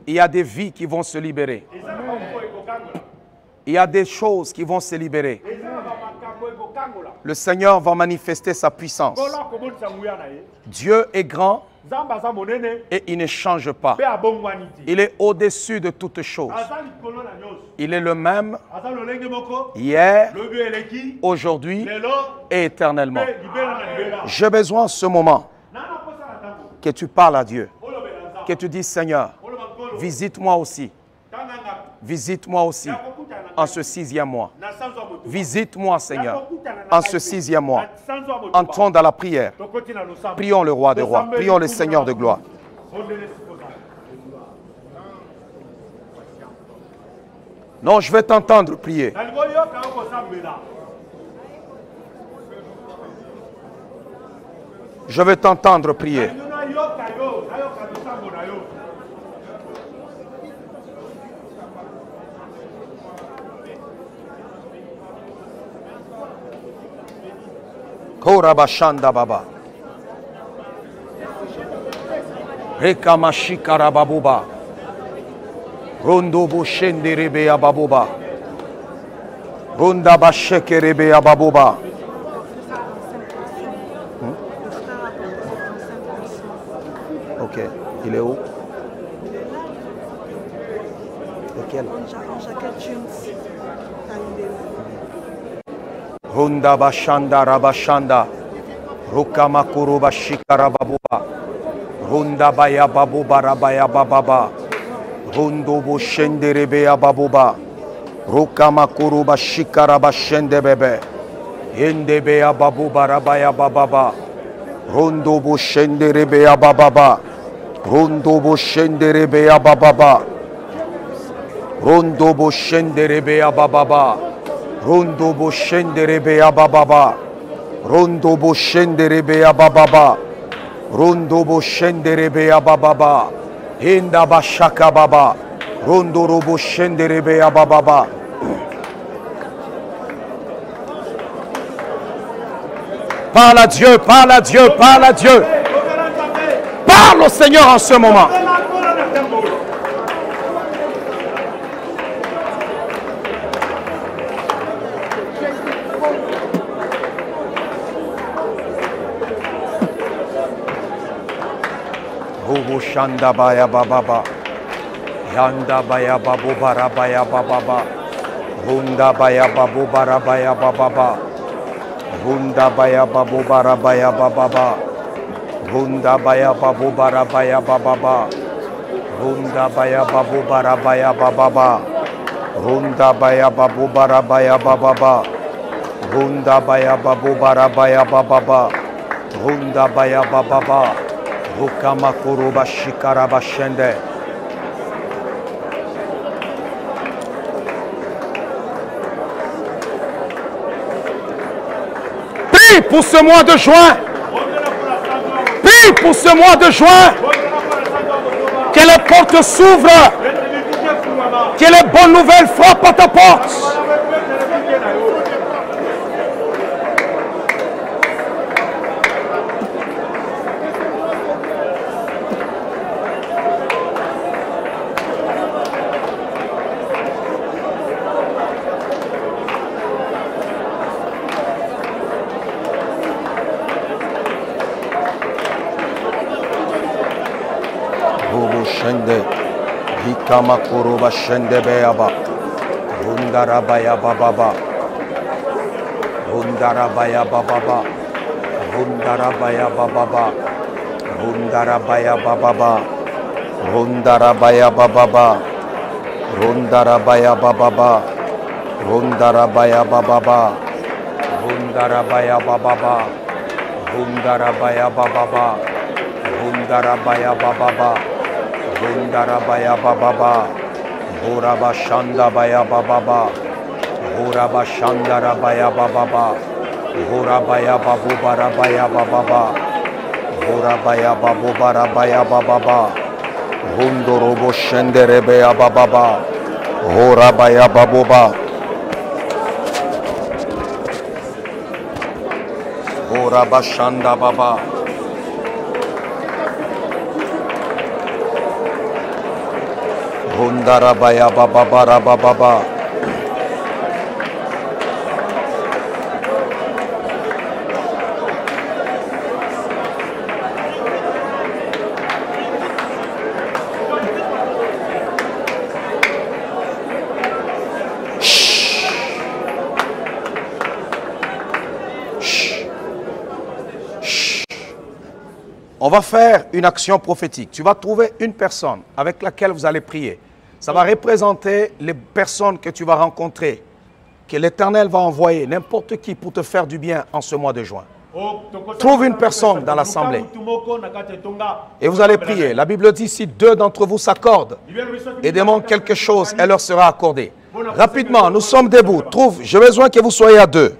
A: il y a des vies qui vont se libérer. Il y a des choses qui vont se libérer. Le Seigneur va manifester sa puissance. Dieu est grand et il ne change pas. Il est au-dessus de toutes choses. Il est le même hier, aujourd'hui et éternellement. J'ai besoin en ce moment que tu parles à Dieu. Que tu dises, Seigneur, visite-moi aussi. Visite-moi aussi en ce 6e mois. Visite-moi, Seigneur, en ce 6e mois. Entrons dans la prière. Prions le roi des rois. Prions le Seigneur de gloire. Non, je vais t'entendre prier. Je vais t'entendre prier. Korabashanda baba. Rekamashikara babuba. Rondo boshende rebe ababuba. Ronda basheke rebe ababuba. Ok, il est où? Lequel? Runda bashanda rabashanda. Rukamakuru bashikara babuba. Runda baya babuba rabaya bababa. Rundo boshende rebe ababuba. Rukamakuru bashikara bashende bebe. Yende beya babuba rabaya bababa. Rondo Boshenderebe Ababa. Rondo Boshenderebe Ababa. Rondo Boshenderebe Ababa. Rondo Boshenderebe Ababa. Rondo Boshenderebe Ababa. Rondo Boshenderebe Ababa. Inda Bashaka Baba. Rondo Robo Shenderebe Ababa. Parle à Dieu, parle à Dieu, parle à Dieu. Parle au Seigneur en ce moment. Bobo Shanda Baya Baba. Yanda Baya Babu Barabaya Baba. Hunda Baya Babu Barabaya Baba. Hunda Baya Babu Barabaya Baba. Hunda Baya Babu Barabaya Baba. Hunda Baya Babu Barabaya Baba. Hunda Baya Babu Barabaya Baba. Hunda Baya Babu Barabaya Baba. Hunda Baya Baba. Hukama Kuruba Shikara Bashende. Prie pour ce mois de juin. Prie pour ce mois de juin. Que les portes s'ouvrent. Que les bonnes nouvelles frappent à ta porte. Shende Hikama Kuruba Shende Beaba Hundarabaya Baba Hundarabaya Baba Hundarabaya Baba Hundarabaya Baba Hundarabaya Baba Hundarabaya Baba Hundarabaya Baba Hundarabaya Baba Hundarabaya Baba Hundarabaya Baba Hundarabaya Baba, Huraba Shandabaya Baba, Huraba Shandarabaya Baba, Hurabaya Babu Barabaya Baba, Hurabaya Babu Barabaya Baba, Hundurubo Shenderebea Baba, Hurabaya Babuba, Huraba Shanda Baba. Hundarabaya Baba Baraba Baba. On va faire une action prophétique. Tu vas trouver une personne avec laquelle vous allez prier. Ça va représenter les personnes que tu vas rencontrer, que l'Éternel va envoyer, n'importe qui pour te faire du bien en ce mois de juin. Trouve une personne dans l'assemblée et vous allez prier. La Bible dit, si deux d'entre vous s'accordent et demandent quelque chose, elle leur sera accordée. Rapidement, nous sommes debout. J'ai besoin que vous soyez à deux.